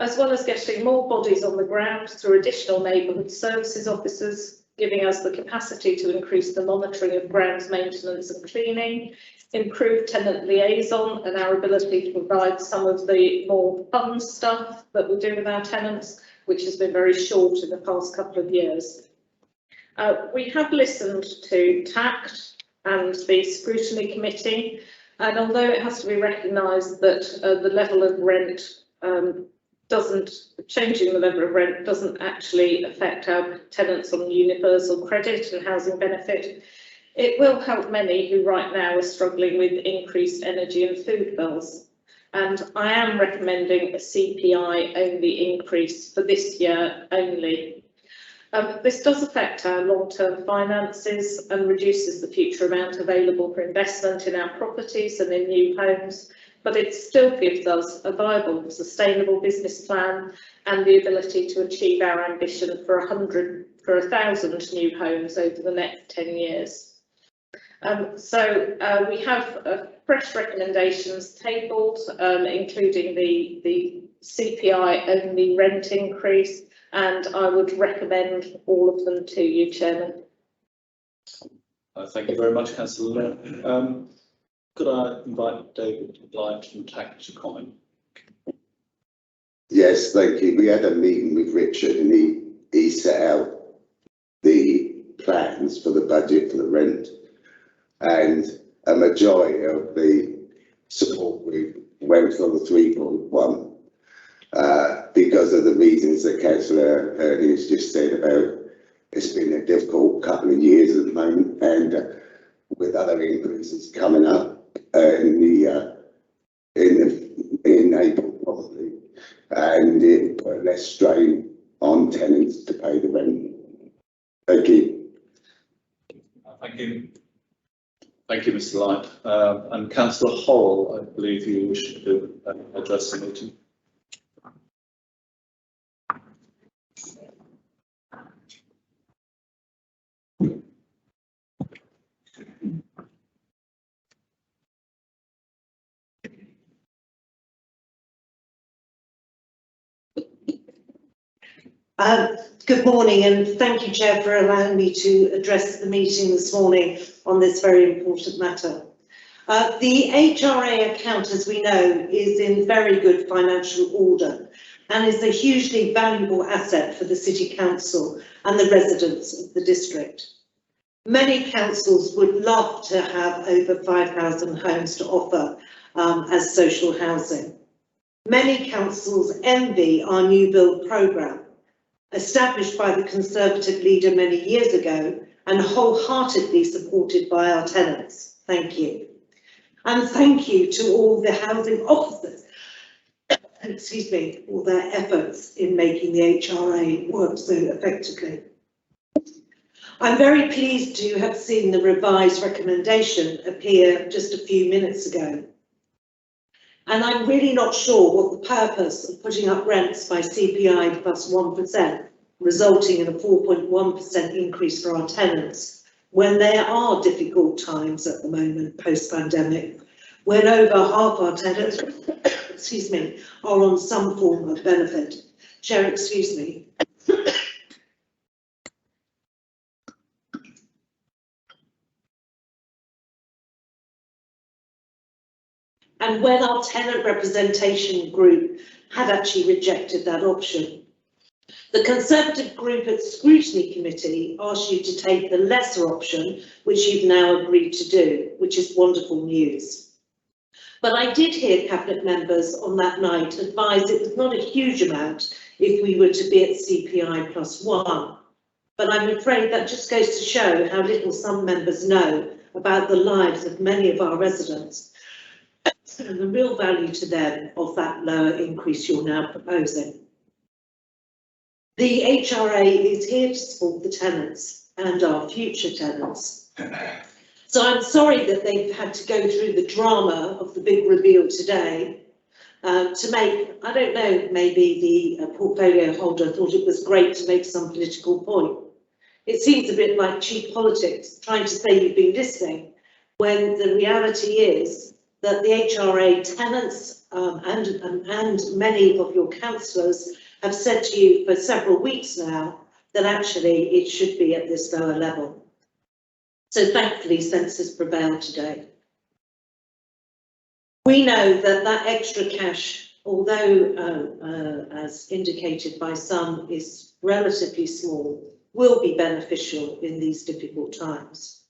as well as getting more bodies on the ground through additional neighbourhood services officers, giving us the capacity to increase the monitoring of grounds maintenance and cleaning, improve tenant liaison and our ability to provide some of the more fun stuff that we do with our tenants, which has been very short in the past couple of years. We have listened to TACT and the Scrutiny Committee, and although it has to be recognised that the level of rent changing the level of rent doesn't actually affect our tenants on universal credit and housing benefit, it will help many who right now are struggling with increased energy and food bills. And I am recommending a CPI only increase for this year only. This does affect our long-term finances and reduces the future amount available for investment in our properties and in new homes, but it still gives us a viable, sustainable business plan and the ability to achieve our ambition for 1,000 new homes over the next 10 years. We have fresh recommendations tabled, including the CPI only rent increase, and I would recommend all of them to you, Chairman. Thank you very much, Councillor. Could I invite David Blight from TACT to comment? Yes, thank you. We had a meeting with Richard and he set out the plans for the budget for the rent, and a majority of the support we went for the 3.1. Because of the reasons that Councillor Ernie has just said about it's been a difficult couple of years at the moment, and with other increases coming up in April probably, and it put less strain on tenants to pay the rent. Thank you. Thank you. Thank you, Mr. Light. And Councillor Hall, I believe you wish to address the meeting. Good morning, and thank you, Chair, for allowing me to address the meeting this morning on this very important matter. The HRA account, as we know, is in very good financial order and is a hugely valuable asset for the City Council and the residents of the district. Many councils would love to have over 5,000 homes to offer as social housing. Many councils envy our new build programme, established by the Conservative leader many years ago and wholeheartedly supported by our tenants. Thank you. And thank you to all the housing officers, excuse me, all their efforts in making the HRA work so effectively. I'm very pleased to have seen the revised recommendation appear just a few minutes ago. And I'm really not sure what the purpose of putting up rents by CPI plus 1%, resulting in a 4.1% increase for our tenants, when there are difficult times at the moment post-pandemic, when over half our tenants, excuse me, are on some form of benefit. Chair, excuse me. and when our tenant representation group had actually rejected that option. The Conservative group at Scrutiny Committee asked you to take the lesser option, which you've now agreed to do, which is wonderful news. But I did hear Cabinet members on that night advise it was not a huge amount if we were to be at CPI +1. But I'm afraid that just goes to show how little some members know about the lives of many of our residents and the real value to them of that lower increase you're now proposing. The HRA is here to support the tenants and our future tenants. So I'm sorry that they've had to go through the drama of the big reveal today to make, I don't know, maybe the portfolio holder thought it was great to make some political point. It seems a bit like cheap politics, trying to say you've been listening, when the reality is that the HRA tenants and many of your councillors have said to you for several weeks now that actually it should be at this lower level. So thankfully, sense has prevailed today. We know that that extra cash, although as indicated by some, is relatively small, will be beneficial in these difficult times.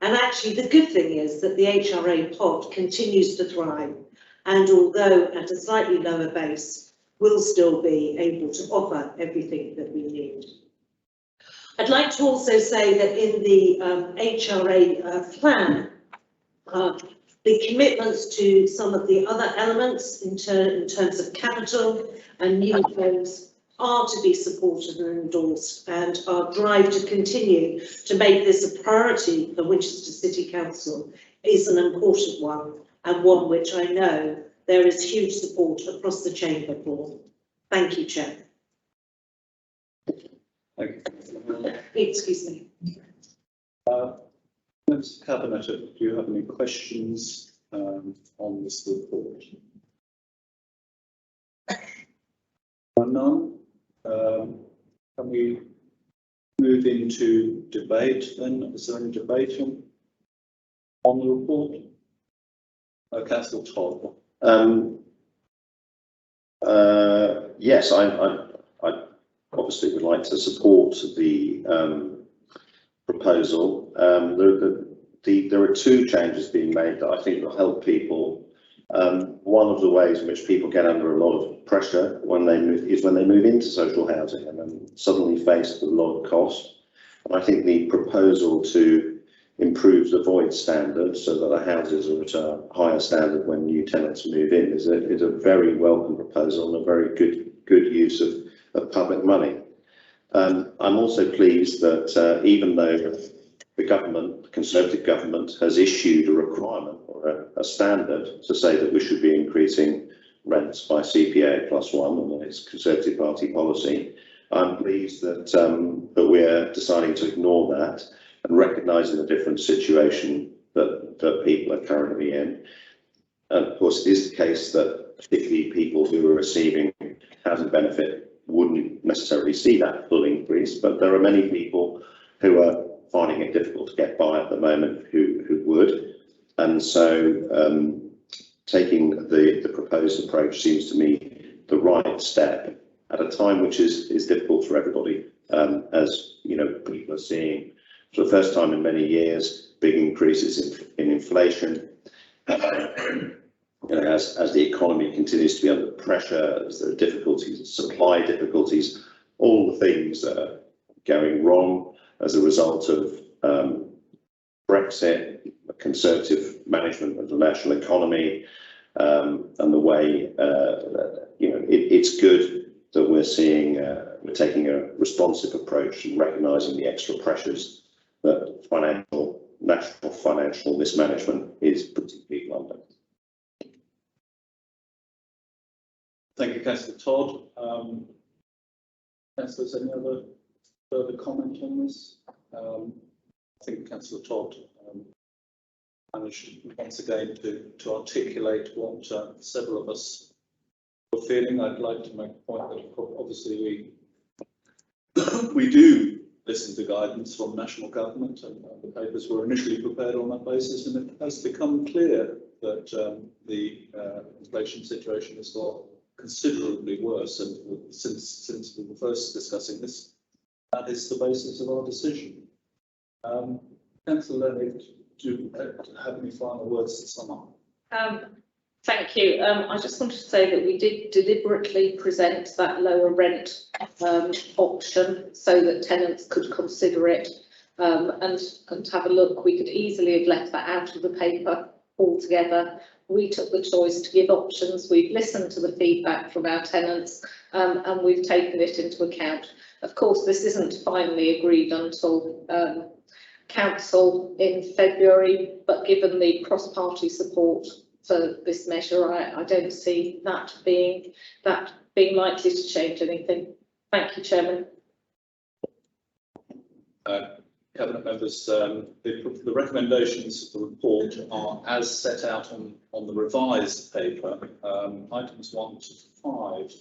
And actually, the good thing is that the HRA pot continues to thrive, and although at a slightly lower base, will still be able to offer everything that we need. I'd like to also say that in the HRA plan, the commitments to some of the other elements in terms of capital and new homes are to be supported and endorsed, and our drive to continue to make this a priority for Winchester City Council is an important one, and one which I know there is huge support across the chamber for. Thank you, Chair. Thank you. Excuse me. Members of Cabinet, do you have any questions on this report? None. Can we move into debate then? Is there any debate on the report? Councillor Todd. Yes, I obviously would like to support the proposal. There are two changes being made that I think will help people. One of the ways in which people get under a lot of pressure when they move into social housing and then suddenly faced with a lot of cost. And I think the proposal to improve the void standard so that the houses are at a higher standard when new tenants move in is a very welcome proposal and a very good use of public money. I'm also pleased that even though the government, the Conservative government, has issued a requirement or a standard to say that we should be increasing rents by CPA +1, and that it's Conservative Party policy, I'm pleased that that we're deciding to ignore that and recognising the different situation that people are currently in. And of course, it is the case that particularly people who are receiving housing benefit wouldn't necessarily see that full increase, but there are many people who are finding it difficult to get by at the moment who would. And so taking the proposed approach seems to me the right step at a time which is difficult for everybody. As you know, people are seeing for the first time in many years big increases in inflation. You know, as the economy continues to be under pressure, as there are difficulties, supply difficulties, all the things that are going wrong as a result of Brexit, Conservative management of the national economy, and the way you know, it's good that we're seeing we're taking a responsive approach and recognising the extra pressures that national financial mismanagement is putting people under. Thank you, Councillor Todd. Councillors, any other further comment on this? I think Councillor Todd managed once again to articulate what several of us were feeling. I'd like to make a point that obviously we do listen to guidance from national government, and the papers were initially prepared on that basis, and it has become clear that the inflation situation has got considerably worse, and since we were first discussing this, that is the basis of our decision. Councillor Lenny, do you have any final words to sum up? Thank you. I just wanted to say that we did deliberately present that lower rent option so that tenants could consider it and have a look. We could easily have left that out of the paper altogether. We took the choice to give options. We've listened to the feedback from our tenants and we've taken it into account. Of course, this isn't finally agreed until council in February, but given the cross-party support for this measure, I don't see that being likely to change anything. Thank you, Chairman. Cabinet members, the recommendations of the report are as set out on the revised paper. Items 1 to 5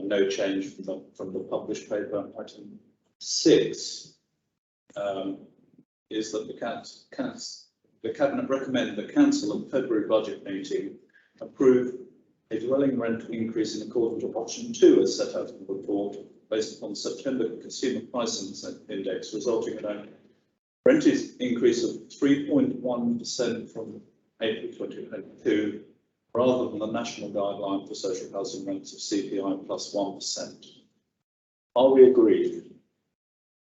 no change from the published paper. Item 6 is that the Cabinet recommend the Council at February budget meeting approve a dwelling rent increase in accordance with option 2 as set out in the report, based upon the September Consumer Price Index, resulting in a rent increase of 3.1% from April 2022, rather than the national guideline for social housing rents of CPI plus 1%. Are we agreed?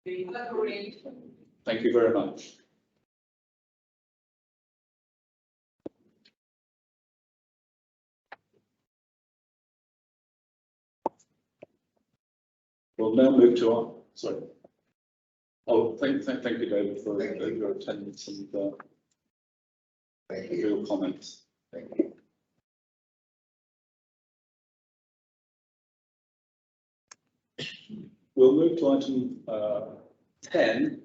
We agreed. Thank you very much. We'll now move to our, sorry. Oh, thank you, David, for your attendance and your comments. Thank you. We'll move to item 10,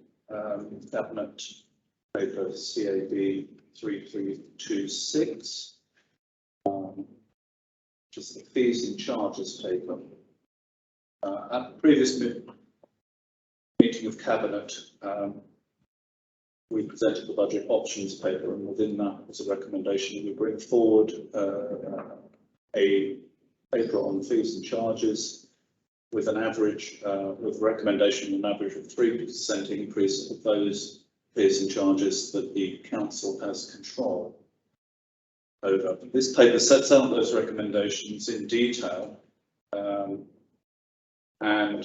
Cabinet Paper CAB 3326, which is the fees and charges paper. At the previous meeting of Cabinet, we presented the budget options paper, and within that was a recommendation that we bring forward a paper on fees and charges with an average, with recommendation an average of 3% increase of those fees and charges that the council has control over. This paper sets out those recommendations in detail and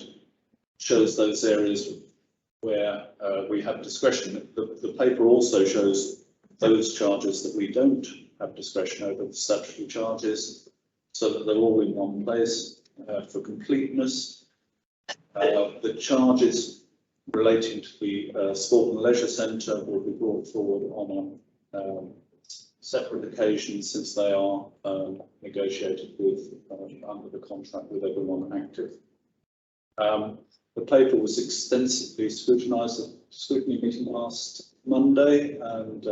shows those areas where we have discretion. The paper also shows those charges that we don't have discretion over, the statutory charges, so that they're all in one place for completeness. The charges relating to the sport and leisure centre will be brought forward on a separate occasion, since they are negotiated with under the contract with everyone active. The paper was extensively scrutinised at the scrutiny meeting last Monday, and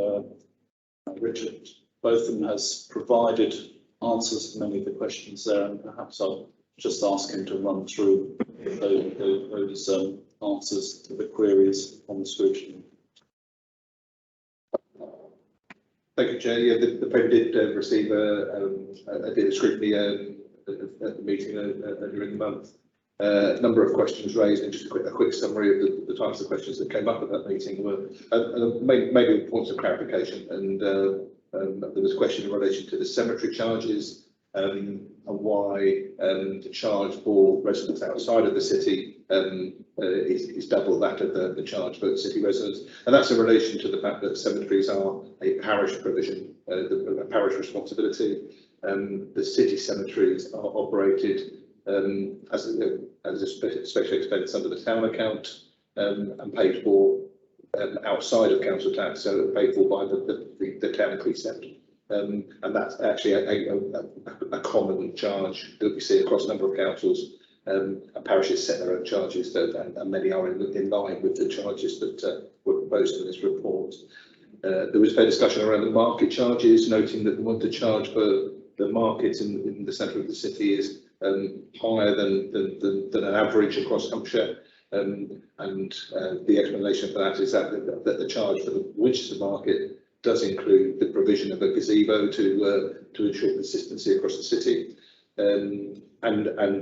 Richard Botham has provided answers to many of the questions there, and perhaps I'll just ask him to run through those answers to the queries on the scrutiny. Thank you, Chair. Yeah, the paper did receive a scrutiny at the meeting earlier in the month. A number of questions raised, and just a quick summary of the types of questions that came up at that meeting were maybe points of clarification. And there was a question in relation to the cemetery charges and why the charge for residents outside of the city is double that of the charge for city residents. And that's in relation to the fact that cemeteries are a parish provision, a parish responsibility. The city cemeteries are operated as a special expense under the town account and paid for outside of council tax, so paid for by the town precept. And that's actually a common charge that we see across a number of councils. And parishes set their own charges, and many are in line with the charges that were proposed in this report. There was fair discussion around the market charges, noting that the charge for the market in the centre of the city is higher than an average across Hampshire, and the explanation for that is that the charge for the Winchester market does include the provision of a gazebo to ensure consistency across the city, and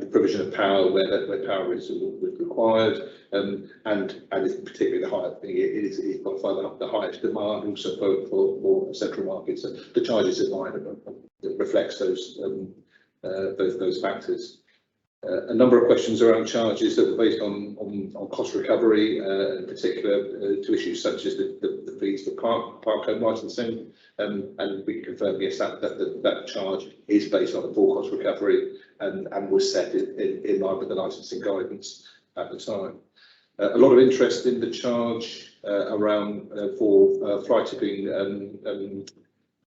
the provision of power where power is required, and it's particularly the high, it is by far the highest demand also for central markets. So the charges in line reflects those factors. A number of questions around charges that were based on cost recovery, in particular to issues such as the fees for park home licensing, and we can confirm, yes, that charge is based on a full cost recovery and was set in line with the licensing guidance at the time. A lot of interest in the charge around for fly tipping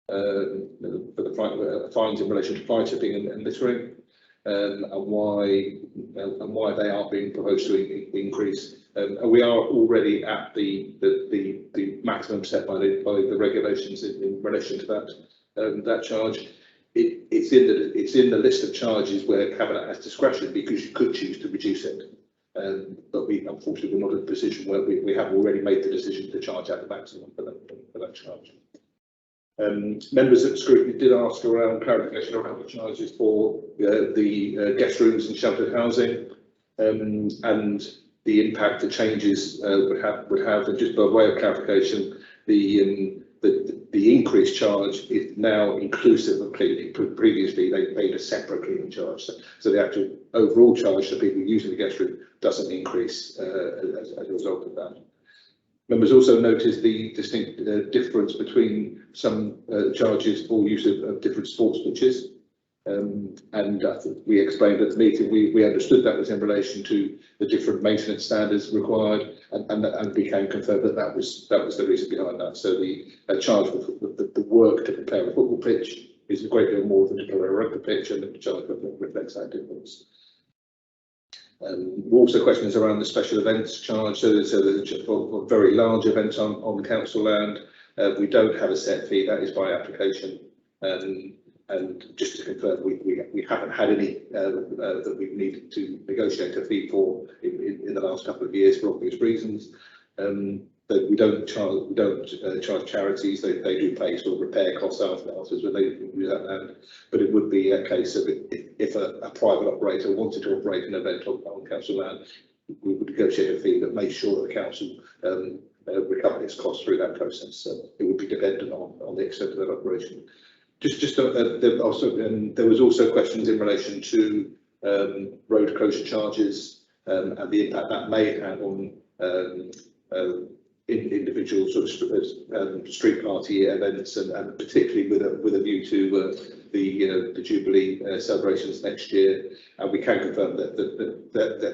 for the fines in relation to fly tipping and littering. And why they are being proposed to increase. And we are already at the maximum set by the regulations in relation to that charge. It's in the list of charges where Cabinet has discretion, because you could choose to reduce it. But we unfortunately we're not in a position where we have already made the decision to charge at the maximum for that charge. Members at scrutiny did ask around clarification around the charges for the guest rooms and sheltered housing, and the impact the changes would have. And just by way of clarification, the increased charge is now inclusive of cleaning. Previously, they paid a separate cleaning charge, so the actual overall charge for people using the guest room doesn't increase as a result of that. Members also noticed the distinct difference between some charges for use of different sports pitches, and I think we explained at the meeting we understood that was in relation to the different maintenance standards required, and became confirmed that was the reason behind that. So the charge for the work to prepare a football pitch is a great deal more than to prepare a rugby pitch, and the charge reflects that difference. Also questions around the special events charge. So for very large events on council land, we don't have a set fee. That is by application. And just to confirm, we haven't had any that we've needed to negotiate a fee for in the last couple of years for obvious reasons. But we don't charge charities. They do pay sort of repair costs afterwards when they use that land. But it would be a case of if a private operator wanted to operate an event on council land, we would negotiate a fee that made sure that the council recovered its costs through that process. So it would be dependent on the extent of that operation. There was also questions in relation to road closure charges and the impact that may have on individual sort of street party events, and particularly with a view to the Jubilee celebrations next year. And we can confirm that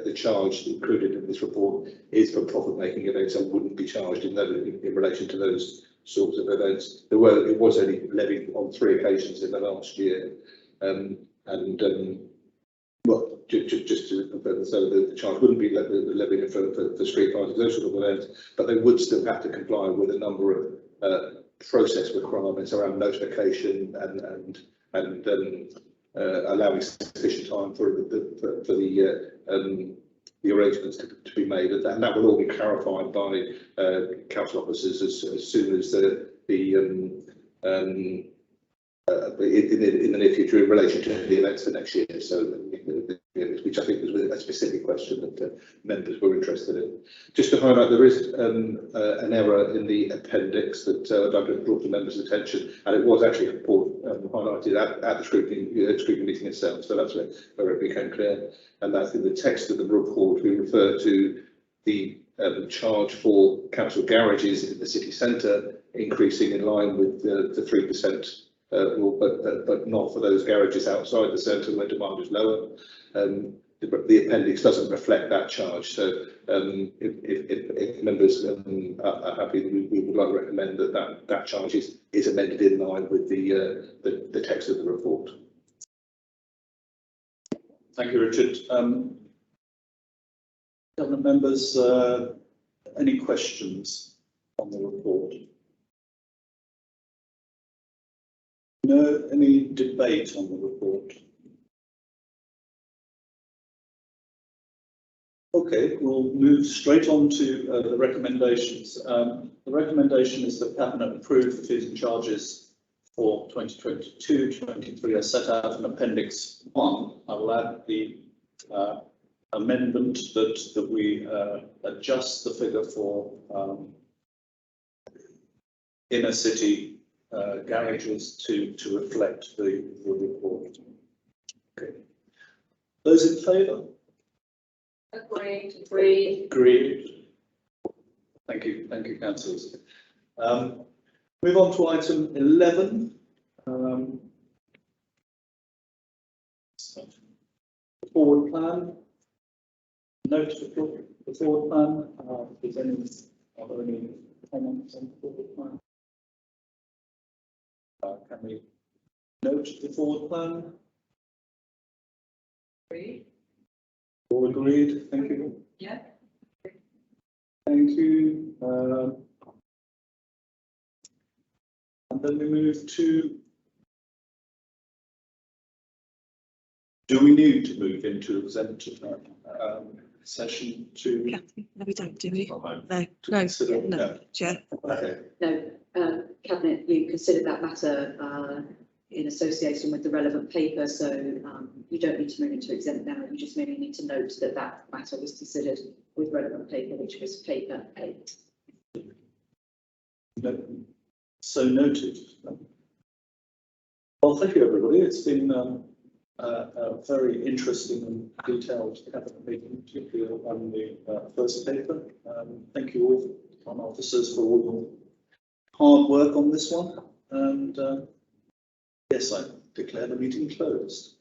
the charge included in this report is for profit-making events and wouldn't be charged in relation to those sorts of events. It was only levied on 3 occasions in the last year, well, just to confirm, so the charge wouldn't be levied for street parties, those sort of events, but they would still have to comply with a number of process requirements around notification and allowing sufficient time for the arrangements to be made, and that will all be clarified by council officers as soon as in the near future in relation to the events for next year. So, which I think was a specific question that members were interested in. Just to highlight, there is an error in the appendix that I'd like to draw to members' attention, and it was actually highlighted at the scrutiny meeting itself. So that's where it became clear. And that's in the text of the report. We refer to the charge for council garages in the city centre increasing in line with the 3%. Rule, but not for those garages outside the centre where demand is lower. The appendix doesn't reflect that charge. So if members are happy, we would like to recommend that charge is amended in line with the text of the report. Thank you, Richard. Government members, any questions on the report? No, any debate on the report? Okay, we'll move straight on to the recommendations. The recommendation is that Cabinet approve the fees and charges for 2022-23 as set out in Appendix 1. I will add the amendment that we adjust the figure for inner city garages to reflect the report. Okay. Those in favour? Agreed. Agreed. Thank you, councillors. Move on to item 11. The forward plan. Note the forward plan. Are there any comments on the forward plan? Can we note the forward plan? Agreed. All agreed. Thank you. Yeah. Thank you. And then we move to. Do we need to move into exempt session to? No, we don't, do we? No. Chair. Okay. No, Cabinet, you considered that matter in association with the relevant paper, so you don't need to move into exempt now. You just merely need to note that that matter was considered with relevant paper, which was paper 8. No. So noted. Well, thank you, everybody. It's been a very interesting and detailed cabinet meeting, particularly on the first paper. Thank you all, officers, for all your hard work on this one. And yes, I declare the meeting closed.